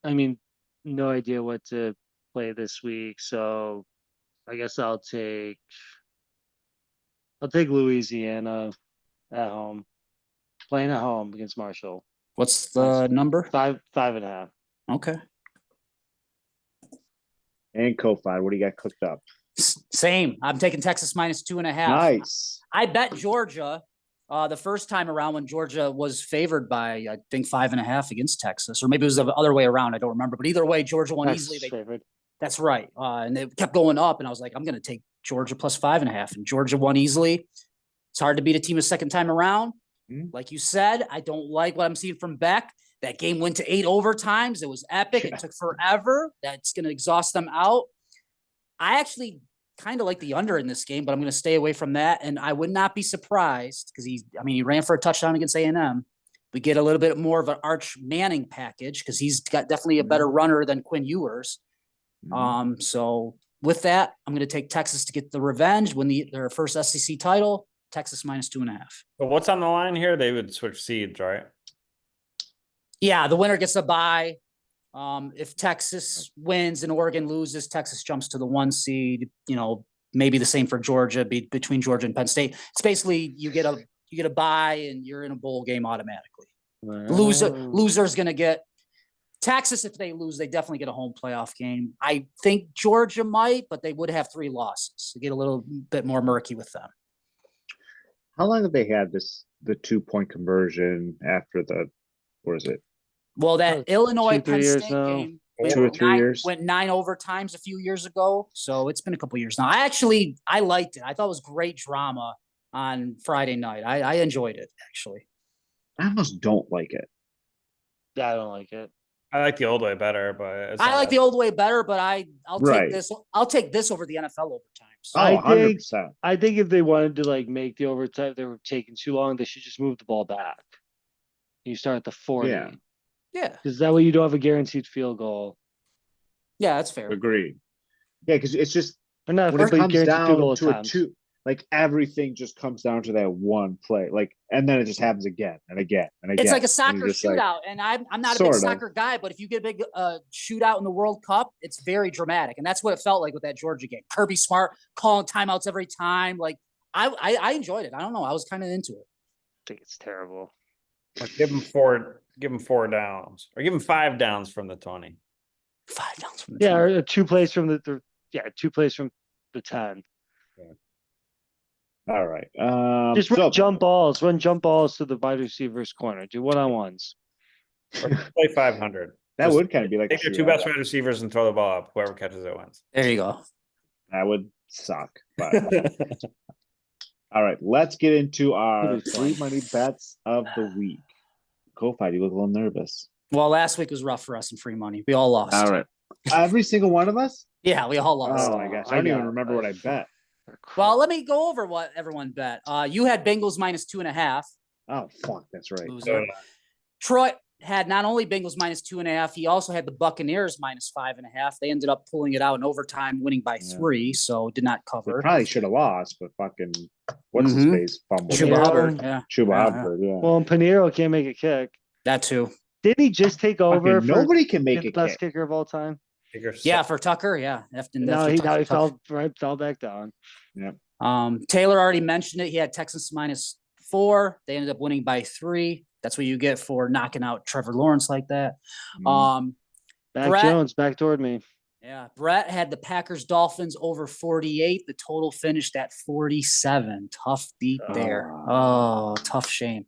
[SPEAKER 4] I mean, no idea what to play this week, so I guess I'll take Louisiana at home. Playing at home against Marshall.
[SPEAKER 2] What's the number?
[SPEAKER 4] 5.5.
[SPEAKER 2] Okay.
[SPEAKER 1] And Kofi, what do you got cooked up?
[SPEAKER 2] Same. I'm taking Texas minus 2.5.
[SPEAKER 1] Nice.
[SPEAKER 2] I bet Georgia the first time around when Georgia was favored by, I think, 5.5 against Texas, or maybe it was the other way around. I don't remember. But either way, Georgia won easily. That's right. And they kept going up. And I was like, I'm going to take Georgia plus 5.5. And Georgia won easily. It's hard to beat a team a second time around. Like you said, I don't like what I'm seeing from Beck. That game went to 8 overtimes. It was epic. It took forever. That's going to exhaust them out. I actually kind of like the under in this game, but I'm going to stay away from that. And I would not be surprised because he ran for a touchdown against A&M. We get a little bit more of an Arch Manning package because he's got definitely a better runner than Quinn Ewers. So with that, I'm going to take Texas to get the revenge, win their first SEC title. Texas -2.5.
[SPEAKER 3] But what's on the line here? They would switch seeds, right?
[SPEAKER 2] Yeah, the winner gets a bye. If Texas wins and Oregon loses, Texas jumps to the 1 seed. Maybe the same for Georgia, between Georgia and Penn State. It's basically you get a bye and you're in a bowl game automatically. Loser's going to get Texas. If they lose, they definitely get a home playoff game. I think Georgia might, but they would have 3 losses. To get a little bit more murky with them.
[SPEAKER 1] How long have they had the 2-point conversion after what is it?
[SPEAKER 2] Well, that Illinois
[SPEAKER 4] 2-3
[SPEAKER 2] Penn
[SPEAKER 4] years
[SPEAKER 2] State
[SPEAKER 4] now.
[SPEAKER 2] game
[SPEAKER 1] 2 or 3 years.
[SPEAKER 2] went 9 overtimes a few years ago, so it's been a couple years now. I liked it. I thought it was great drama on Friday night. I enjoyed it actually.
[SPEAKER 1] I almost don't like it.
[SPEAKER 4] Yeah, I don't like it.
[SPEAKER 3] I like the old way better, but
[SPEAKER 2] I like the old way better, but I'll take
[SPEAKER 1] Right.
[SPEAKER 2] this. I'll take this over the NFL overtimes.
[SPEAKER 1] Oh,
[SPEAKER 4] I think-
[SPEAKER 1] 100%.
[SPEAKER 4] I think if they wanted to make the overtime, they were taking too long. They should just move the ball back. You start at the 40.
[SPEAKER 1] Yeah.
[SPEAKER 2] Yeah,
[SPEAKER 4] Because that way you don't have a guaranteed field goal.
[SPEAKER 2] yeah, that's fair.
[SPEAKER 1] Agreed. Yeah, because it's just
[SPEAKER 4] Or not
[SPEAKER 1] when it
[SPEAKER 4] but
[SPEAKER 1] comes
[SPEAKER 4] guaranteed field goal
[SPEAKER 1] down to a
[SPEAKER 4] attempts.
[SPEAKER 1] 2, everything just comes down to that one play, and then it just happens again and again and again.
[SPEAKER 2] It's like a
[SPEAKER 1] And
[SPEAKER 2] soccer
[SPEAKER 1] you're just like,
[SPEAKER 2] shootout, and I'm not a
[SPEAKER 1] Sort
[SPEAKER 2] big
[SPEAKER 1] of.
[SPEAKER 2] soccer guy, but if you get a big shootout in the World Cup, it's very dramatic, and that's what it felt like with that Georgia game. Kirby Smart calling timeouts every time. Like I enjoyed it. I don't know. I was kind of into it.
[SPEAKER 4] I think it's terrible.
[SPEAKER 3] give them 4 downs, or give them 5 downs from the 20.
[SPEAKER 2] 5 downs from the
[SPEAKER 4] Yeah,
[SPEAKER 2] team.
[SPEAKER 4] or 2 plays from the 2 plays from the 10.
[SPEAKER 1] all right.
[SPEAKER 4] Just
[SPEAKER 1] so-
[SPEAKER 4] run jump balls to the wide receiver's corner. Do 1-on-1s.
[SPEAKER 3] Or play 500.
[SPEAKER 1] That
[SPEAKER 3] Just
[SPEAKER 1] would kind of be like a
[SPEAKER 3] Take your 2
[SPEAKER 1] shootout.
[SPEAKER 3] best wide receivers and throw the ball up. Whoever catches it wins.
[SPEAKER 2] There you go.
[SPEAKER 1] That would suck. But all right, let's get into our
[SPEAKER 4] That'd be fun.
[SPEAKER 1] free money bets of the week. Kofi, you look a little nervous.
[SPEAKER 2] Well, last week was rough for us in free money. We all lost.
[SPEAKER 1] All right, every single one of us.
[SPEAKER 2] Yeah, we all lost.
[SPEAKER 1] Oh my gosh, I
[SPEAKER 4] I
[SPEAKER 1] don't even
[SPEAKER 4] got-
[SPEAKER 1] remember what I bet.
[SPEAKER 2] Well, let me go over what everyone bet. You had Bengals -2.5.
[SPEAKER 1] Oh fuck, that's right.
[SPEAKER 2] Loser. Troy had not only Bengals -2.5, he also had the Buccaneers -5.5. They ended up pulling it out in overtime, winning by 3, so did not
[SPEAKER 1] They
[SPEAKER 2] cover.
[SPEAKER 1] probably should have lost, but fucking what's
[SPEAKER 2] Mhm.
[SPEAKER 1] his face fumbled.
[SPEAKER 2] Chuba
[SPEAKER 4] Yeah.
[SPEAKER 2] Hubbard, yeah,
[SPEAKER 1] Chuba
[SPEAKER 2] Yeah,
[SPEAKER 1] Hubbard, yeah.
[SPEAKER 4] Well, and Panero can't make a kick.
[SPEAKER 2] that too.
[SPEAKER 4] Didn't he just take over
[SPEAKER 1] Fucking
[SPEAKER 4] for
[SPEAKER 1] nobody can make
[SPEAKER 4] the
[SPEAKER 1] a
[SPEAKER 4] best
[SPEAKER 1] kick.
[SPEAKER 4] now he fell back down.
[SPEAKER 2] Taylor already mentioned it. He had Texans -4. They ended up winning by 3. That's what you get for knocking out Trevor Lawrence like that.
[SPEAKER 4] Back
[SPEAKER 2] Brett-
[SPEAKER 4] Jones back toward me.
[SPEAKER 2] Yeah, Brett had the Packers Dolphins over 48. The total finished at 47. Tough beat there. Oh, tough shame.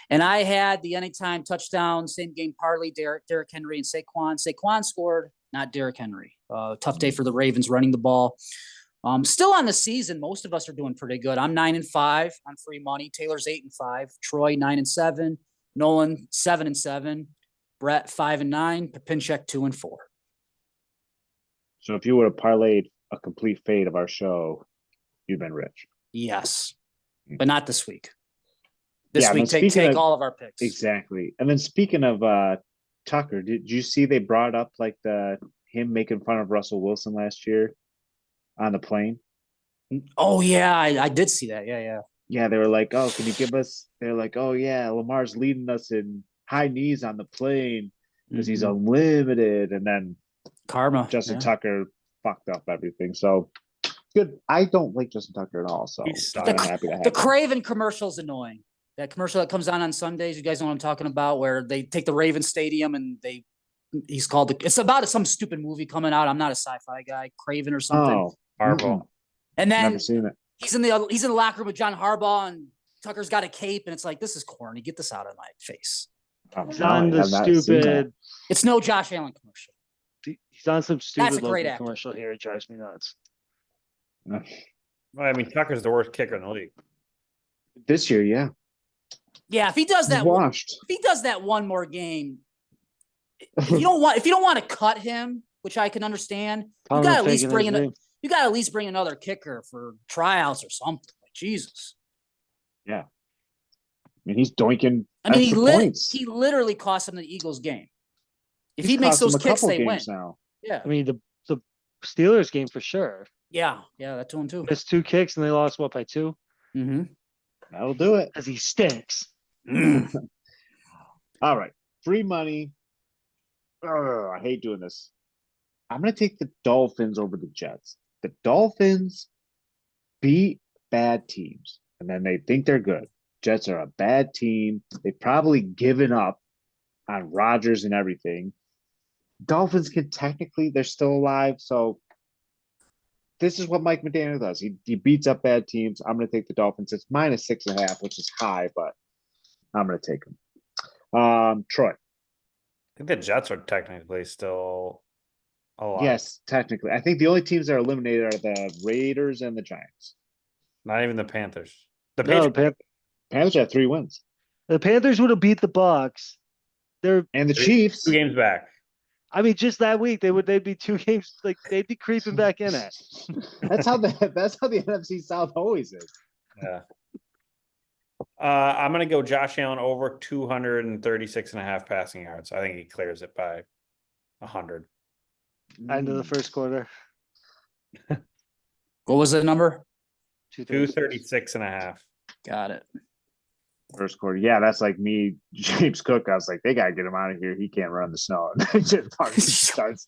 [SPEAKER 2] And I had the anytime touchdown, same game parlay, Derrick Henry and Saquon. Saquon scored, not Derrick Henry. Tough day for the Ravens running the ball. Still on the season, most of us are doing pretty good. I'm 9-5 on free money. Taylor's 8-5. Troy 9-7. Nolan 7-7. Brett 5-9. Pinchek 2-4.
[SPEAKER 1] So if you would have parlayed a complete fade of our show, you've been rich.
[SPEAKER 2] Yes, but not this week. This
[SPEAKER 1] Yeah,
[SPEAKER 2] week,
[SPEAKER 1] but
[SPEAKER 2] take
[SPEAKER 1] speaking of-
[SPEAKER 2] all of our picks.
[SPEAKER 1] Exactly. And then speaking of Tucker, did you see they brought up like him making fun of Russell Wilson last year on the plane?
[SPEAKER 2] Oh yeah, I did see that. Yeah.
[SPEAKER 1] Yeah, they were like, "Oh, can you give us?" They're like, "Oh yeah, Lamar's leading us in high knees on the plane because he's unlimited." And then
[SPEAKER 2] Karma.
[SPEAKER 1] Justin
[SPEAKER 2] yeah.
[SPEAKER 1] Tucker fucked up everything. So good. I don't like Justin Tucker at all. So
[SPEAKER 3] He's
[SPEAKER 1] I'm
[SPEAKER 3] stuck.
[SPEAKER 1] happy to have
[SPEAKER 2] The
[SPEAKER 1] him.
[SPEAKER 2] Craven commercial's annoying. That commercial that comes on Sundays. You guys know what I'm talking about, where they take the Raven Stadium and he's called it's about some stupid movie coming out. I'm not a sci-fi guy, Craven or something.
[SPEAKER 1] Oh,
[SPEAKER 3] Harbaugh.
[SPEAKER 2] And then
[SPEAKER 1] never seen it.
[SPEAKER 2] he's in the locker room with John Harbaugh and Tucker's got a cape, and it's like, this is corny. Get this out of my face.
[SPEAKER 1] Oh,
[SPEAKER 4] He's
[SPEAKER 1] no,
[SPEAKER 4] on
[SPEAKER 1] I
[SPEAKER 4] the
[SPEAKER 1] have not seen that.
[SPEAKER 4] stupid.
[SPEAKER 2] It's no Josh Allen commercial.
[SPEAKER 4] He's on some
[SPEAKER 2] That's a
[SPEAKER 4] stupid
[SPEAKER 2] great
[SPEAKER 4] local
[SPEAKER 2] actor.
[SPEAKER 4] commercial here. It drives me nuts.
[SPEAKER 3] Well, I mean, Tucker's the worst kicker in the league.
[SPEAKER 1] This year, yeah,
[SPEAKER 2] Yeah, if he does
[SPEAKER 1] he's
[SPEAKER 2] that,
[SPEAKER 1] washed.
[SPEAKER 2] if he does that one more game, if you don't want to cut him, which I can understand, you
[SPEAKER 4] Tom
[SPEAKER 2] got to at
[SPEAKER 4] faking
[SPEAKER 2] least
[SPEAKER 4] his
[SPEAKER 2] bring in.
[SPEAKER 4] name.
[SPEAKER 2] you got to at least bring another kicker for tryouts or something. Like, Jesus.
[SPEAKER 1] I mean, he's doinking
[SPEAKER 2] I mean,
[SPEAKER 1] extra points.
[SPEAKER 2] he literally cost him the Eagles game. If
[SPEAKER 1] He's
[SPEAKER 2] he makes
[SPEAKER 1] cost him
[SPEAKER 2] those
[SPEAKER 1] a
[SPEAKER 2] kicks,
[SPEAKER 1] couple
[SPEAKER 2] they win.
[SPEAKER 1] games now.
[SPEAKER 2] Yeah.
[SPEAKER 4] I mean, the Steelers game for sure.
[SPEAKER 2] Yeah. That to him too.
[SPEAKER 4] Missed 2 kicks and they lost what by 2?
[SPEAKER 2] Mm-hmm.
[SPEAKER 1] That'll do it.
[SPEAKER 4] Because he stinks.
[SPEAKER 1] All right, free money. Ugh, I hate doing this. I'm gonna take the Dolphins over the Jets. The Dolphins beat bad teams, and then they think they're good. Jets are a bad team. They've probably given up on Rodgers and everything. Dolphins can technically, they're still alive, so this is what Mike McDaniel does. He beats up bad teams. I'm gonna take the Dolphins. It's -6.5, which is high, but I'm gonna take them. Troy.
[SPEAKER 3] I think the Jets are technically still alive.
[SPEAKER 1] Yes, technically. I think the only teams that are eliminated are the Raiders and the Giants.
[SPEAKER 3] Not even the Panthers. The
[SPEAKER 4] No,
[SPEAKER 3] Patriots.
[SPEAKER 1] Panthers have 3 wins.
[SPEAKER 4] the Panthers would have beat the Bucks. They're,
[SPEAKER 1] And the
[SPEAKER 3] Three-
[SPEAKER 1] Chiefs.
[SPEAKER 3] 2 games back.
[SPEAKER 4] I mean, just that week they'd be 2 games, like they'd be creeping back in it.
[SPEAKER 1] That's how the NFC South always is.
[SPEAKER 3] Yeah. I'm gonna go Josh Allen over 236.5 passing yards. I think he clears it by 100.
[SPEAKER 4] End of the first quarter.
[SPEAKER 2] What was the number?
[SPEAKER 3] 236.5.
[SPEAKER 2] Got it.
[SPEAKER 1] First quarter. Yeah, that's like me, James Cook. I was like, they gotta get him out of here. He can't run the snow. And then just fucking starts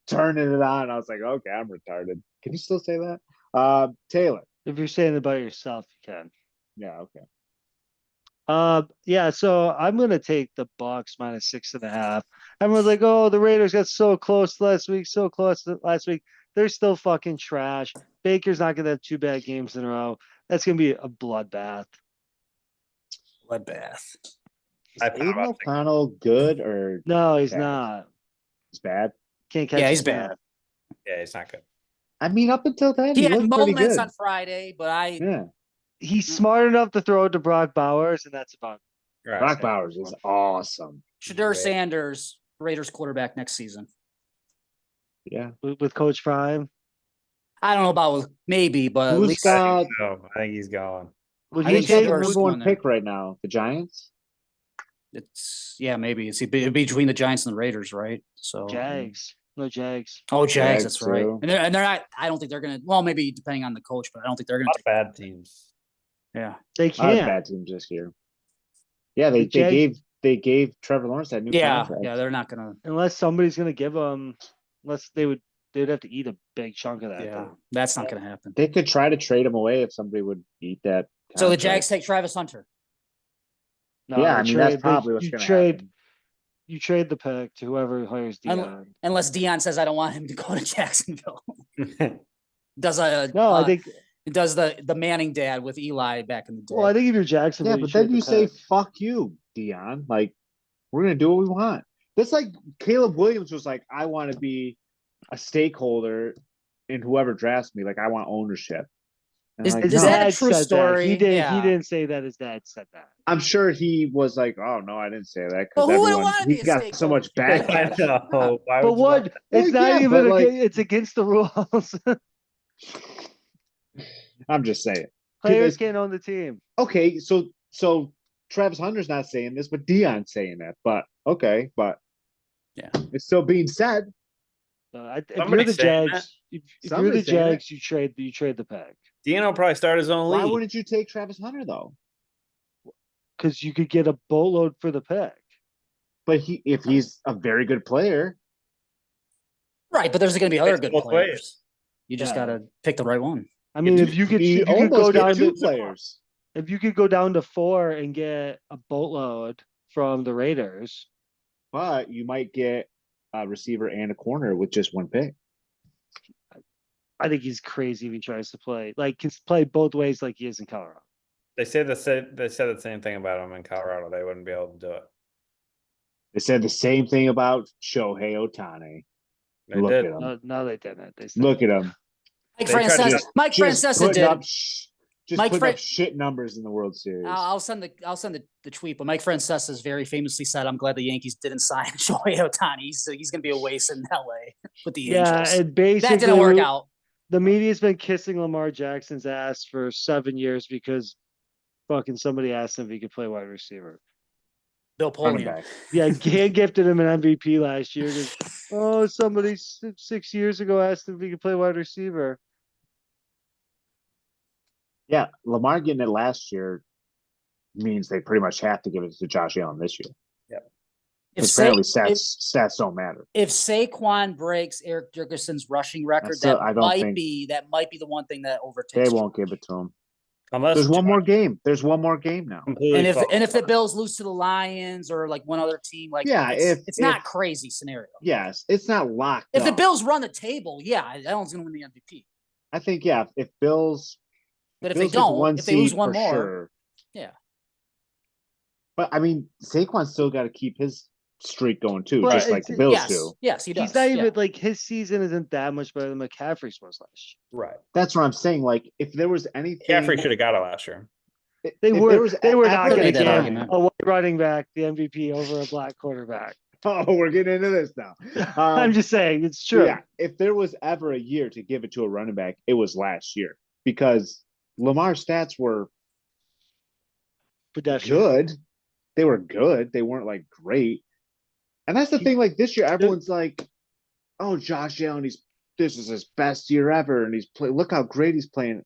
[SPEAKER 1] turning it on. I was like, okay, I'm retarded. Can you still say that? Taylor.
[SPEAKER 4] If you're saying it about yourself, you can.
[SPEAKER 1] Yeah, okay.
[SPEAKER 4] Yeah, so I'm gonna take the Bucks -6.5. Everyone's like, oh, the Raiders got so close last week, so close last week. They're still fucking trash. Baker's not gonna have 2 bad games in a row. That's gonna be a bloodbath.
[SPEAKER 2] Bloodbath.
[SPEAKER 3] I
[SPEAKER 1] Is
[SPEAKER 3] thought
[SPEAKER 1] Aiden
[SPEAKER 3] about
[SPEAKER 1] O'Connell good or
[SPEAKER 4] No, he's
[SPEAKER 1] bad?
[SPEAKER 4] not.
[SPEAKER 1] He's bad?
[SPEAKER 4] Can't catch.
[SPEAKER 2] Yeah,
[SPEAKER 4] a
[SPEAKER 2] he's
[SPEAKER 4] snap.
[SPEAKER 2] bad.
[SPEAKER 3] Yeah, it's not good.
[SPEAKER 1] I mean, up until then,
[SPEAKER 2] He
[SPEAKER 1] he
[SPEAKER 2] had
[SPEAKER 1] looked pretty
[SPEAKER 2] moments
[SPEAKER 1] good.
[SPEAKER 2] on Friday, but
[SPEAKER 1] Yeah.
[SPEAKER 4] He's smart enough to throw it to Brock Bowers, and that's about.
[SPEAKER 3] Right.
[SPEAKER 1] Brock Bowers is awesome.
[SPEAKER 2] Shadur
[SPEAKER 3] Right.
[SPEAKER 2] Sanders, Raiders quarterback next season.
[SPEAKER 1] Yeah.
[SPEAKER 4] With Coach Prime.
[SPEAKER 2] I don't know about maybe, but at
[SPEAKER 1] Who's
[SPEAKER 2] least
[SPEAKER 1] got
[SPEAKER 3] No, I think he's going.
[SPEAKER 4] Would
[SPEAKER 2] I
[SPEAKER 4] you
[SPEAKER 2] think
[SPEAKER 1] who's got
[SPEAKER 4] take?
[SPEAKER 1] the
[SPEAKER 2] Shador's
[SPEAKER 1] number one
[SPEAKER 2] going there.
[SPEAKER 1] pick right now? The Giants?
[SPEAKER 2] maybe it's between the Giants and the Raiders, right? So
[SPEAKER 4] Jags? No Jags.
[SPEAKER 2] Oh, Jags,
[SPEAKER 1] Jags,
[SPEAKER 2] that's right.
[SPEAKER 1] too.
[SPEAKER 2] And they're not. I don't think they're gonna. Well, maybe depending on the coach, but I don't think they're
[SPEAKER 3] A
[SPEAKER 2] gonna.
[SPEAKER 3] lot of bad teams.
[SPEAKER 2] Yeah.
[SPEAKER 4] They
[SPEAKER 1] A lot of
[SPEAKER 4] can't.
[SPEAKER 1] bad teams this year. Yeah,
[SPEAKER 4] The
[SPEAKER 1] they gave Trevor Lawrence that new contract.
[SPEAKER 2] Yeah. They're not gonna.
[SPEAKER 4] Unless somebody's gonna give them. Unless they'd have to eat a big chunk of that.
[SPEAKER 2] Yeah,
[SPEAKER 4] thing.
[SPEAKER 2] that's not gonna happen.
[SPEAKER 1] They could try to trade him away if somebody would eat that.
[SPEAKER 2] So the
[SPEAKER 1] contract.
[SPEAKER 2] Jags take Travis Hunter.
[SPEAKER 4] No,
[SPEAKER 1] Yeah,
[SPEAKER 4] they
[SPEAKER 1] I mean that's
[SPEAKER 4] trade-
[SPEAKER 1] probably what's
[SPEAKER 4] you
[SPEAKER 1] going to
[SPEAKER 4] trade.
[SPEAKER 1] happen.
[SPEAKER 4] You trade the pick to whoever hires
[SPEAKER 2] Unle-
[SPEAKER 4] Dion.
[SPEAKER 2] Unless Dion says I don't want him to go to Jacksonville. Does
[SPEAKER 4] No, I think.
[SPEAKER 2] does the Manning dad with Eli back in the day?
[SPEAKER 4] Well, I think if you're Jacksonville,
[SPEAKER 1] Yeah,
[SPEAKER 4] you
[SPEAKER 1] but then
[SPEAKER 4] trade
[SPEAKER 1] you
[SPEAKER 4] the
[SPEAKER 1] say
[SPEAKER 4] pick.
[SPEAKER 1] "fuck you, Dion." Like we're going to do what we want. That's like Caleb Williams was like, "I want to be a stakeholder in whoever drafts me. Like I want ownership." And
[SPEAKER 2] Is-
[SPEAKER 1] like,
[SPEAKER 2] is
[SPEAKER 4] His
[SPEAKER 1] no.
[SPEAKER 2] that a
[SPEAKER 4] dad
[SPEAKER 2] true
[SPEAKER 4] said that.
[SPEAKER 2] story?
[SPEAKER 4] He did.
[SPEAKER 2] Yeah.
[SPEAKER 4] He didn't say that. His dad said that.
[SPEAKER 1] I'm sure he was like, "Oh no, I didn't say that."
[SPEAKER 2] Well,
[SPEAKER 1] Because
[SPEAKER 2] who wouldn't
[SPEAKER 1] everyone
[SPEAKER 2] want to
[SPEAKER 1] he
[SPEAKER 2] be a
[SPEAKER 1] got so
[SPEAKER 2] stakeholder?
[SPEAKER 1] much
[SPEAKER 3] I
[SPEAKER 1] backlash.
[SPEAKER 3] know. Why
[SPEAKER 4] But
[SPEAKER 3] would you
[SPEAKER 4] what?
[SPEAKER 3] want-
[SPEAKER 4] It's
[SPEAKER 1] Well,
[SPEAKER 4] not
[SPEAKER 1] yeah,
[SPEAKER 4] even.
[SPEAKER 1] but, like-
[SPEAKER 4] It's against the rules.
[SPEAKER 1] I'm just saying.
[SPEAKER 4] Players can't own the team.
[SPEAKER 1] Okay, so Travis Hunter's not saying this, but Dion's saying that. But okay, but
[SPEAKER 2] Yeah.
[SPEAKER 1] it's still being said.
[SPEAKER 4] If you're
[SPEAKER 3] Somebody's
[SPEAKER 4] the
[SPEAKER 3] saying
[SPEAKER 4] Jags, if you're the
[SPEAKER 1] Somebody's saying it.
[SPEAKER 4] Jags, you trade the pick
[SPEAKER 3] Dino will probably start his own
[SPEAKER 1] Why
[SPEAKER 3] league.
[SPEAKER 1] wouldn't you take Travis Hunter though?
[SPEAKER 4] because you could get a boatload for the pick.
[SPEAKER 1] But if he's a very good player,
[SPEAKER 2] Right, but there's going to be other
[SPEAKER 3] It's
[SPEAKER 2] good
[SPEAKER 3] both
[SPEAKER 2] players.
[SPEAKER 3] ways.
[SPEAKER 2] You just
[SPEAKER 4] Yeah.
[SPEAKER 2] got to pick the right one.
[SPEAKER 4] I mean, if you could
[SPEAKER 1] almost
[SPEAKER 4] go
[SPEAKER 1] get
[SPEAKER 4] down
[SPEAKER 1] two
[SPEAKER 4] to
[SPEAKER 1] players.
[SPEAKER 4] if you could go down to 4 and get a boatload from the Raiders,
[SPEAKER 1] But you might get a receiver and a corner with just one pick.
[SPEAKER 4] I think he's crazy if he tries to play can play both ways like he is in Colorado.
[SPEAKER 3] They said the same thing about him in Colorado. They wouldn't be able to do it.
[SPEAKER 1] They said the same thing about Shohei Ohtani.
[SPEAKER 3] They
[SPEAKER 1] Look
[SPEAKER 3] did.
[SPEAKER 1] at him.
[SPEAKER 4] No, they didn't. They said,
[SPEAKER 1] Look at him.
[SPEAKER 2] Mike
[SPEAKER 3] They tried to
[SPEAKER 2] Francesa, Mike
[SPEAKER 1] Just
[SPEAKER 2] Francesa
[SPEAKER 1] putting
[SPEAKER 2] did.
[SPEAKER 1] up,
[SPEAKER 2] Mike
[SPEAKER 1] putting
[SPEAKER 2] Fran-
[SPEAKER 1] up shit numbers in the World Series.
[SPEAKER 2] I'll send the tweet, but Mike Francesa has very famously said, "I'm glad the Yankees didn't sign Shohei Ohtani. He's going to be a waste in LA with the
[SPEAKER 4] yeah,
[SPEAKER 2] Angels."
[SPEAKER 4] and basically
[SPEAKER 2] That didn't work out.
[SPEAKER 4] The media's been kissing Lamar Jackson's ass for 7 years because fucking somebody asked him if he could play wide receiver.
[SPEAKER 2] Bill
[SPEAKER 1] Running
[SPEAKER 2] Polian.
[SPEAKER 1] back.
[SPEAKER 4] Yeah, he gifted him an MVP last year. Because, oh, somebody 6 years ago asked him if he could play wide receiver.
[SPEAKER 1] Yeah, Lamar getting it last year means they pretty much have to give it to Josh Allen this year.
[SPEAKER 2] If,
[SPEAKER 1] Because
[SPEAKER 2] Sa-
[SPEAKER 1] apparently
[SPEAKER 2] if,
[SPEAKER 1] stats don't matter.
[SPEAKER 2] if Saquon breaks Eric Dickerson's rushing record,
[SPEAKER 1] still-
[SPEAKER 2] that
[SPEAKER 1] I don't think-
[SPEAKER 2] be the one thing that
[SPEAKER 1] They
[SPEAKER 2] overtakes.
[SPEAKER 1] won't give it to him.
[SPEAKER 3] Unless
[SPEAKER 1] There's one more game. There's one more game now.
[SPEAKER 3] completely
[SPEAKER 2] And if
[SPEAKER 3] fall
[SPEAKER 2] the
[SPEAKER 3] apart.
[SPEAKER 2] Bills lose to the Lions or like one other team, like
[SPEAKER 1] Yeah,
[SPEAKER 2] it's not
[SPEAKER 1] if-
[SPEAKER 2] crazy scenario.
[SPEAKER 1] Yes, it's not locked.
[SPEAKER 2] If the
[SPEAKER 1] up.
[SPEAKER 2] Bills run the table, yeah, Allen's gonna win the MVP.
[SPEAKER 1] I think if Bills,
[SPEAKER 2] But if
[SPEAKER 1] Bills
[SPEAKER 2] they
[SPEAKER 1] get
[SPEAKER 2] don't,
[SPEAKER 1] one
[SPEAKER 2] if they lose
[SPEAKER 1] seed
[SPEAKER 2] one
[SPEAKER 1] for
[SPEAKER 2] more,
[SPEAKER 1] sure.
[SPEAKER 2] yeah.
[SPEAKER 1] But I mean, Saquon still got to keep his streak going too,
[SPEAKER 4] Well,
[SPEAKER 1] just like
[SPEAKER 4] it's-
[SPEAKER 1] the Bills
[SPEAKER 2] yes,
[SPEAKER 1] do.
[SPEAKER 2] yes, he does.
[SPEAKER 4] He's not
[SPEAKER 2] yeah.
[SPEAKER 4] even like his season isn't that much better than McCaffrey's was last
[SPEAKER 3] Right.
[SPEAKER 1] That's what I'm saying. Like, if there was anything,
[SPEAKER 3] McCaffrey should have got it last year.
[SPEAKER 4] year.
[SPEAKER 1] if there was
[SPEAKER 4] They were
[SPEAKER 1] ever
[SPEAKER 4] not
[SPEAKER 2] Could
[SPEAKER 4] going
[SPEAKER 2] be
[SPEAKER 4] to
[SPEAKER 2] that
[SPEAKER 4] give
[SPEAKER 2] argument.
[SPEAKER 4] a white running back the MVP over a black quarterback.
[SPEAKER 1] Oh, we're getting into this now.
[SPEAKER 4] I'm just saying it's true.
[SPEAKER 1] Yeah, if there was ever a year to give it to a running back, it was last year because Lamar's stats were
[SPEAKER 4] Pedestrian.
[SPEAKER 1] good. They were good. They weren't like great. And that's the thing. Like this year, everyone's like, "Oh, Josh Allen, this is his best year ever, and look how great he's playing."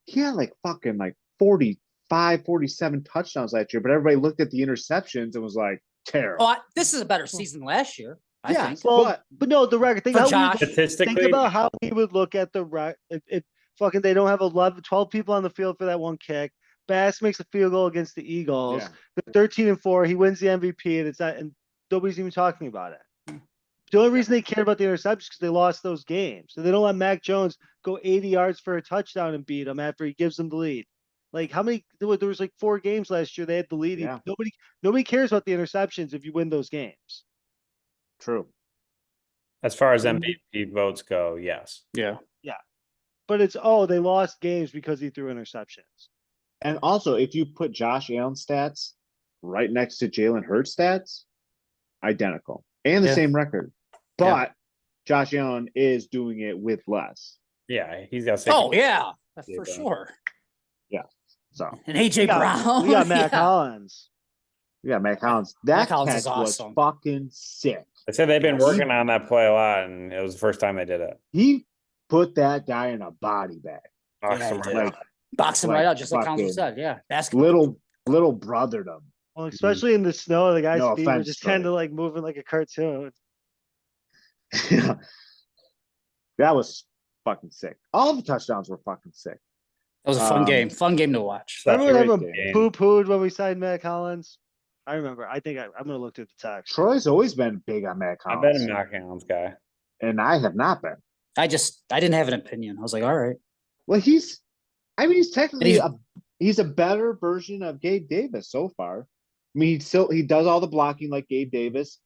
[SPEAKER 1] He had like fucking like 45, 47 touchdowns last year, but everybody looked at the interceptions and was like, terrible.
[SPEAKER 2] Oh, this is a better season than last year. I
[SPEAKER 1] Yeah,
[SPEAKER 2] think.
[SPEAKER 4] Well, but no, the record.
[SPEAKER 2] For Josh.
[SPEAKER 4] Think
[SPEAKER 3] Statistically,
[SPEAKER 4] about how we would look at the record. If fucking they don't have 12 people on the field for that one kick. Bass makes a field goal against the Eagles.
[SPEAKER 1] Yeah.
[SPEAKER 4] They're 13-4. He wins the MVP, and it's not, and nobody's even talking about it. The only reason they cared about the interceptions because they lost those games. So they don't let Mac Jones go 80 yards for a touchdown and beat him after he gives them the lead. Like how many? There was like 4 games last year. They had the lead.
[SPEAKER 1] Yeah.
[SPEAKER 4] Nobody cares about the interceptions if you win those games.
[SPEAKER 1] True.
[SPEAKER 3] as far as MVP votes go, yes.
[SPEAKER 2] Yeah.
[SPEAKER 4] But it's they lost games because he threw interceptions.
[SPEAKER 1] And also, if you put Josh Allen stats right next to Jalen Hurts stats, identical and the
[SPEAKER 2] Yeah.
[SPEAKER 1] same record. But Josh Allen is doing it with less.
[SPEAKER 3] Yeah, he's got.
[SPEAKER 2] Oh yeah,
[SPEAKER 3] Yeah,
[SPEAKER 2] for
[SPEAKER 3] but-
[SPEAKER 2] sure.
[SPEAKER 1] So
[SPEAKER 2] And AJ Brown.
[SPEAKER 4] We got Matt
[SPEAKER 2] yeah.
[SPEAKER 4] Collins.
[SPEAKER 1] yeah, Mac Collins. That
[SPEAKER 2] Collins
[SPEAKER 1] catch
[SPEAKER 2] is awesome.
[SPEAKER 1] was fucking sick.
[SPEAKER 3] I said they've been
[SPEAKER 2] Yes.
[SPEAKER 3] working on that play a lot, and it was the first time they did it.
[SPEAKER 1] He put that guy in a body bag.
[SPEAKER 2] Yeah, he did.
[SPEAKER 1] Like
[SPEAKER 2] Box him
[SPEAKER 1] like
[SPEAKER 2] right out, just like Collins
[SPEAKER 1] fucking
[SPEAKER 2] said. Yeah, basketball.
[SPEAKER 1] little brothered him.
[SPEAKER 4] Well, especially in the snow, the guy's
[SPEAKER 1] No
[SPEAKER 4] feet were
[SPEAKER 1] offense,
[SPEAKER 4] just
[SPEAKER 1] Troy.
[SPEAKER 4] kind of like moving like a cartoon.
[SPEAKER 1] That was fucking sick. All the touchdowns were fucking sick.
[SPEAKER 2] That was a fun
[SPEAKER 1] Um,
[SPEAKER 2] game. Fun game to watch.
[SPEAKER 3] That's
[SPEAKER 4] Remember
[SPEAKER 3] a
[SPEAKER 4] when
[SPEAKER 3] great
[SPEAKER 4] everyone
[SPEAKER 3] game.
[SPEAKER 4] poo-pooed when we signed Matt Collins? I remember. I think I'm gonna look through the text.
[SPEAKER 1] Troy's always been big on Matt
[SPEAKER 3] I've
[SPEAKER 1] Collins,
[SPEAKER 3] been a Mac Collins guy.
[SPEAKER 1] and I have not been.
[SPEAKER 2] I didn't have an opinion. I was like, all right.
[SPEAKER 1] Well, he's technically
[SPEAKER 2] And
[SPEAKER 1] he's a better version of Gabe Davis so far. I mean, he does all the blocking like Gabe Davis.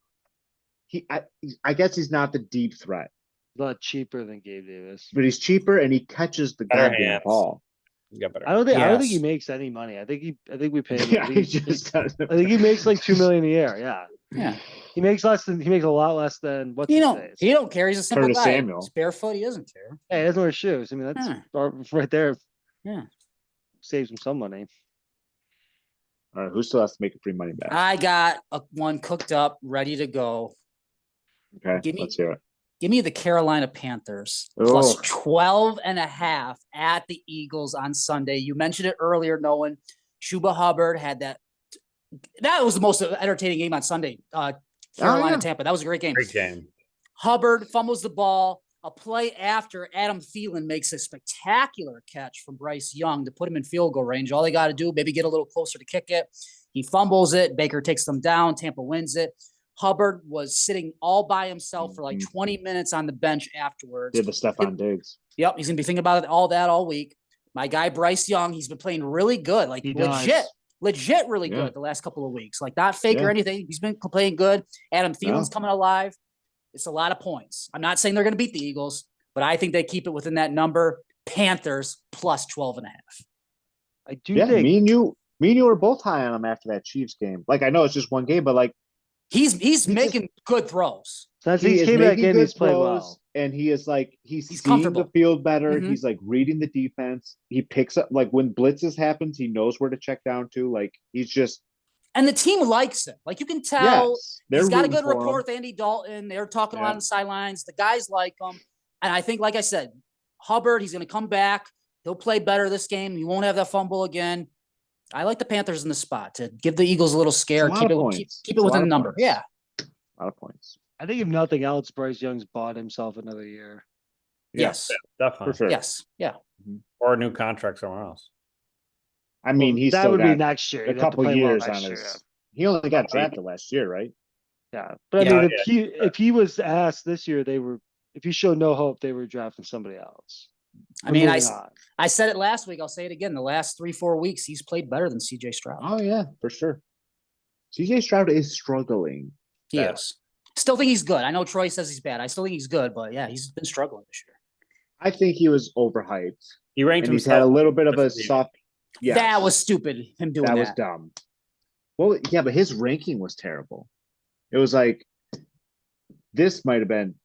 [SPEAKER 1] I guess he's not the deep threat,
[SPEAKER 4] A lot cheaper than Gabe Davis.
[SPEAKER 1] but he's cheaper and he catches the
[SPEAKER 3] Better
[SPEAKER 1] goddamn
[SPEAKER 3] hands.
[SPEAKER 1] ball.
[SPEAKER 3] He's got better.
[SPEAKER 4] I don't think he
[SPEAKER 2] Yes.
[SPEAKER 4] makes any money. I think we pay him.
[SPEAKER 1] Yeah,
[SPEAKER 4] at
[SPEAKER 1] he
[SPEAKER 4] least-
[SPEAKER 1] just doesn't.
[SPEAKER 4] I think he makes like $2 million a year. Yeah,
[SPEAKER 2] Yeah.
[SPEAKER 4] he makes a lot less than what's
[SPEAKER 2] He
[SPEAKER 4] his
[SPEAKER 2] don't
[SPEAKER 4] face.
[SPEAKER 2] he don't care. He's a simple
[SPEAKER 1] Curtis
[SPEAKER 2] guy.
[SPEAKER 1] Samuel.
[SPEAKER 2] He's barefoot. He doesn't care.
[SPEAKER 4] Hey, he doesn't wear shoes. I mean, that's right there.
[SPEAKER 2] Yeah.
[SPEAKER 4] Saves him some money.
[SPEAKER 1] All right, who still has to make a free money back?
[SPEAKER 2] I got one cooked up, ready to go.
[SPEAKER 1] Okay,
[SPEAKER 2] give me-
[SPEAKER 1] let's hear it.
[SPEAKER 2] Give me the Carolina Panthers plus
[SPEAKER 1] Oh.
[SPEAKER 2] 12.5 at the Eagles on Sunday. You mentioned it earlier, Nolan. Chuba Hubbard had that. That was the most entertaining game on Sunday. Carolina
[SPEAKER 1] yeah.
[SPEAKER 2] Tampa. That was a great game.
[SPEAKER 3] Great game.
[SPEAKER 2] Hubbard fumbles the ball. A play after Adam Thielen makes a spectacular catch from Bryce Young to put him in field goal range. All they got to do, maybe get a little closer to kick it. He fumbles it. Baker takes them down. Tampa wins it. Hubbard was sitting all by himself for like 20 minutes on the bench afterwards.
[SPEAKER 1] Did the Stephon Diggs?
[SPEAKER 2] Yep, he's gonna be thinking about it all week. My guy Bryce Young, he's been playing really good, like
[SPEAKER 4] He does.
[SPEAKER 2] legit, really
[SPEAKER 1] Yeah.
[SPEAKER 2] good the last couple of weeks. Like not fake or
[SPEAKER 1] Yeah.
[SPEAKER 2] anything. He's been playing good. Adam Thielen's
[SPEAKER 1] Yeah.
[SPEAKER 2] coming alive. It's a lot of points. I'm not saying they're gonna beat the Eagles, but I think they keep it within that number. Panthers plus 12.5.
[SPEAKER 4] I do
[SPEAKER 1] Yeah,
[SPEAKER 4] think
[SPEAKER 1] me and you were both high on him after that Chiefs game. Like I know it's just one game, but like
[SPEAKER 2] He's making good throws.
[SPEAKER 4] since
[SPEAKER 1] he
[SPEAKER 4] he
[SPEAKER 1] is
[SPEAKER 4] came back
[SPEAKER 1] making
[SPEAKER 4] in,
[SPEAKER 1] good
[SPEAKER 4] he's played
[SPEAKER 1] throws.
[SPEAKER 4] well.
[SPEAKER 1] and he is like he's seeing the
[SPEAKER 2] comfortable.
[SPEAKER 1] field better.
[SPEAKER 2] Mhm.
[SPEAKER 1] He's like reading the defense. He picks up like when blitzes happens, he knows where to check down to. Like he's just
[SPEAKER 2] And the team likes him. Like you can tell
[SPEAKER 1] yes, they're
[SPEAKER 2] he's got a
[SPEAKER 1] rooting
[SPEAKER 2] good
[SPEAKER 1] for him.
[SPEAKER 2] rapport with Andy Dalton. They're talking a lot
[SPEAKER 1] Yeah.
[SPEAKER 2] on the sidelines. The guys like him. And I think, like I said, Hubbard, he's going to come back. He'll play better this game. He won't have that fumble again. I like the Panthers in the spot to give the Eagles a little scare.
[SPEAKER 1] It's a lot
[SPEAKER 2] Keep
[SPEAKER 1] of
[SPEAKER 2] it,
[SPEAKER 1] points.
[SPEAKER 2] keep
[SPEAKER 1] It's
[SPEAKER 2] it
[SPEAKER 1] a
[SPEAKER 2] within
[SPEAKER 1] lot
[SPEAKER 2] the
[SPEAKER 1] of
[SPEAKER 2] number.
[SPEAKER 1] points.
[SPEAKER 2] Yeah.
[SPEAKER 1] A lot of points.
[SPEAKER 4] I think if nothing else, Bryce Young's bought himself another year.
[SPEAKER 1] Yeah,
[SPEAKER 2] Yes.
[SPEAKER 3] Definitely.
[SPEAKER 1] for sure.
[SPEAKER 2] Yes. Yeah.
[SPEAKER 3] Or a new contract somewhere else.
[SPEAKER 1] I mean,
[SPEAKER 4] Well,
[SPEAKER 1] he's
[SPEAKER 4] that
[SPEAKER 1] still
[SPEAKER 4] would be
[SPEAKER 1] got
[SPEAKER 4] next year.
[SPEAKER 1] a
[SPEAKER 4] He'd have to
[SPEAKER 1] couple
[SPEAKER 4] play well
[SPEAKER 1] years
[SPEAKER 4] next
[SPEAKER 1] on
[SPEAKER 4] year,
[SPEAKER 1] his. He only got
[SPEAKER 3] Oh, yeah.
[SPEAKER 1] drafted last year, right?
[SPEAKER 4] Yeah, but I
[SPEAKER 3] Yeah,
[SPEAKER 4] mean, if he was asked this year, if he showed no hope, they were drafting somebody else.
[SPEAKER 2] I mean,
[SPEAKER 4] Moving on.
[SPEAKER 2] I said it last week. I'll say it again. The last 3-4 weeks, he's played better than CJ Stroud.
[SPEAKER 1] Oh yeah, for sure. CJ Stroud is struggling.
[SPEAKER 2] He is. Still think he's good. I know Troy says he's bad. I still think he's good, but yeah, he's been struggling this year.
[SPEAKER 1] I think he was overhyped,
[SPEAKER 3] He ranked
[SPEAKER 1] and he's
[SPEAKER 3] himself.
[SPEAKER 1] had a little bit of a
[SPEAKER 3] Yeah.
[SPEAKER 1] soft. Yeah,
[SPEAKER 2] That was stupid. Him doing
[SPEAKER 1] that
[SPEAKER 2] that.
[SPEAKER 1] was dumb. Well, yeah, but his ranking was terrible. It was like this might have been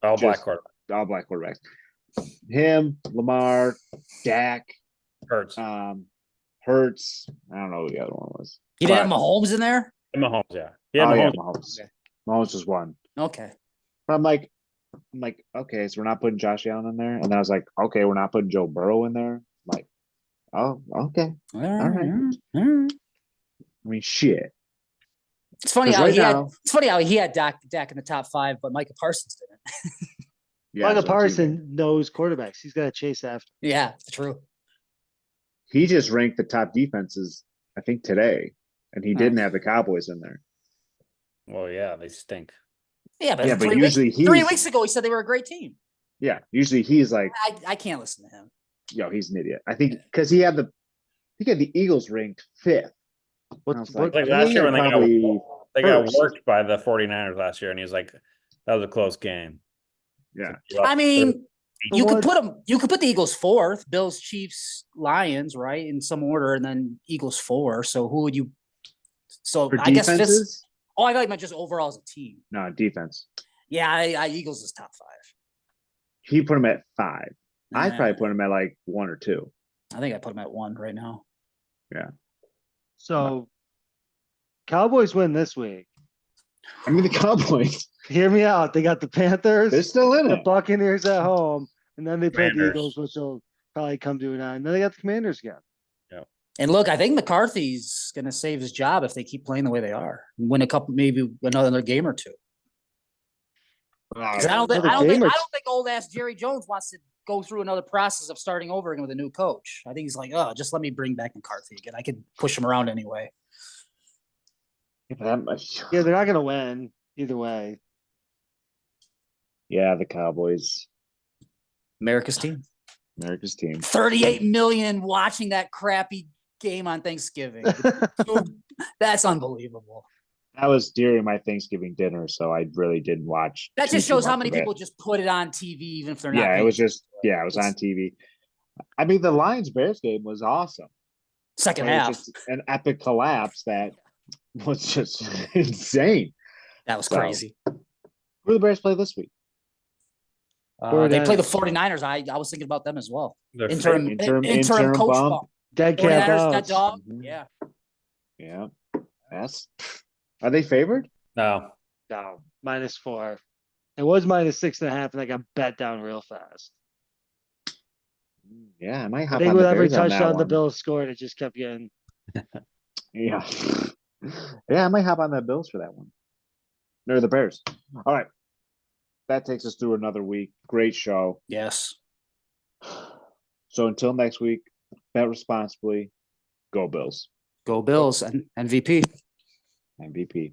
[SPEAKER 3] all black
[SPEAKER 1] just-
[SPEAKER 3] quarterback.
[SPEAKER 1] all black quarterbacks. Him, Lamar, Dak,
[SPEAKER 3] Hurts.
[SPEAKER 1] Hurts. I don't know who the other one was.
[SPEAKER 2] He didn't have
[SPEAKER 1] But-
[SPEAKER 2] Mahomes in there.
[SPEAKER 3] And Mahomes, yeah.
[SPEAKER 1] Oh yeah,
[SPEAKER 3] Mahomes.
[SPEAKER 1] Mahomes.
[SPEAKER 2] Okay.
[SPEAKER 1] Mahomes was one.
[SPEAKER 2] Okay.
[SPEAKER 1] But I'm like, okay, so we're not putting Josh Allen in there, and I was like, okay, we're not putting Joe Burrow in there. I'm like, oh, okay.
[SPEAKER 2] All
[SPEAKER 1] right.
[SPEAKER 2] All right.
[SPEAKER 1] I mean, shit.
[SPEAKER 2] It's funny
[SPEAKER 1] 'Cause
[SPEAKER 2] how
[SPEAKER 1] right
[SPEAKER 2] he
[SPEAKER 1] now-
[SPEAKER 2] had. It's funny how he had Dak in the top 5, but Micah Parsons didn't.
[SPEAKER 1] Yeah,
[SPEAKER 4] Michael
[SPEAKER 1] so it's
[SPEAKER 4] Parson knows quarterbacks. He's got to chase after.
[SPEAKER 2] Yeah, true.
[SPEAKER 1] he just ranked the top defenses, I think, today, and he didn't have the Cowboys in there.
[SPEAKER 3] Well, yeah, they stink.
[SPEAKER 2] Yeah, but,
[SPEAKER 1] Yeah, but
[SPEAKER 2] 3 weeks,
[SPEAKER 1] usually
[SPEAKER 2] 3
[SPEAKER 1] he's-
[SPEAKER 2] weeks ago he said they were a great team.
[SPEAKER 1] Yeah, usually he's like,
[SPEAKER 2] I can't listen to him.
[SPEAKER 1] yo, he's an idiot. I think because he had the Eagles ranked 5th.
[SPEAKER 4] What,
[SPEAKER 1] I was
[SPEAKER 4] what,
[SPEAKER 3] Like last year when they
[SPEAKER 1] probably
[SPEAKER 3] They got
[SPEAKER 1] first.
[SPEAKER 3] worked by the 49ers last year, and he's like, that was a close game.
[SPEAKER 1] Yeah.
[SPEAKER 2] I mean, you
[SPEAKER 4] What-
[SPEAKER 2] could put them. You could put the Eagles 4th, Bills, Chiefs, Lions, right, in some order, and then Eagles 4. So who would you? So
[SPEAKER 1] For
[SPEAKER 2] I guess fifth.
[SPEAKER 1] defenses,
[SPEAKER 2] Oh, I like meant just overall as a team.
[SPEAKER 1] no defense.
[SPEAKER 2] Yeah, I Eagles is top 5.
[SPEAKER 1] He put him at 5. I'd
[SPEAKER 2] Nah,
[SPEAKER 1] probably put him at like 1 or 2.
[SPEAKER 2] I think I put him at 1 right now.
[SPEAKER 4] So, Cowboys win this week.
[SPEAKER 1] I mean, the Cowboys,
[SPEAKER 4] Hear me out. They got the Panthers,
[SPEAKER 1] they're still in
[SPEAKER 4] the
[SPEAKER 1] it.
[SPEAKER 4] Buccaneers at home, and then they play the
[SPEAKER 3] Commanders.
[SPEAKER 4] Eagles, which will probably come to an end. Then they got the Commanders again.
[SPEAKER 2] And look, I think McCarthy's going to save his job if they keep playing the way they are. Win a couple, maybe another game or two. 'Cause I don't think
[SPEAKER 4] Another game or two.
[SPEAKER 2] old ass Jerry Jones wants to go through another process of starting over again with a new coach. I think he's like, oh, just let me bring back McCarthy again. I could push him around anyway.
[SPEAKER 4] Yeah, they're not going to win either way.
[SPEAKER 1] Yeah, the Cowboys,
[SPEAKER 2] America's team.
[SPEAKER 1] America's team.
[SPEAKER 2] 38 million watching that crappy game on Thanksgiving. Dude, that's unbelievable.
[SPEAKER 1] That was during my Thanksgiving dinner, so I really didn't watch.
[SPEAKER 2] That just
[SPEAKER 1] too
[SPEAKER 2] shows how
[SPEAKER 1] much
[SPEAKER 2] many
[SPEAKER 1] of it.
[SPEAKER 2] people just put it on TV, even if they're not.
[SPEAKER 1] Yeah, it
[SPEAKER 2] paying
[SPEAKER 1] was just
[SPEAKER 2] attention.
[SPEAKER 1] it was on TV. I mean, the Lions Bears game was awesome.
[SPEAKER 2] Second
[SPEAKER 1] It was
[SPEAKER 2] half.
[SPEAKER 1] just an epic collapse that was just insane.
[SPEAKER 2] That was
[SPEAKER 1] So,
[SPEAKER 2] crazy.
[SPEAKER 1] Who do the Bears play this week?
[SPEAKER 2] They play the
[SPEAKER 4] 49ers.
[SPEAKER 2] 49ers. I was thinking about them as well.
[SPEAKER 3] They're
[SPEAKER 2] Interim
[SPEAKER 1] interim
[SPEAKER 2] coach
[SPEAKER 1] bump.
[SPEAKER 2] bump.
[SPEAKER 4] Dead cat
[SPEAKER 2] 49ers, that
[SPEAKER 4] bounce.
[SPEAKER 2] dog.
[SPEAKER 1] Mhm.
[SPEAKER 2] Yeah.
[SPEAKER 1] Yeah, that's. Are they favored?
[SPEAKER 3] No.
[SPEAKER 4] No, -4. It was -6.5, and I got bet down real fast.
[SPEAKER 1] Yeah, I might
[SPEAKER 4] I
[SPEAKER 1] hop
[SPEAKER 4] think
[SPEAKER 1] on
[SPEAKER 4] with
[SPEAKER 1] the
[SPEAKER 4] every
[SPEAKER 1] Bears on that
[SPEAKER 4] touchdown the
[SPEAKER 1] one.
[SPEAKER 4] Bills scored, it just kept getting.
[SPEAKER 1] Yeah, yeah, I might hop on that Bills for that one. Or the Bears. All right, that takes us through another week. Great show.
[SPEAKER 2] Yes.
[SPEAKER 1] So until next week, bet responsibly. Go Bills.
[SPEAKER 2] Go Bills and MVP.
[SPEAKER 1] MVP.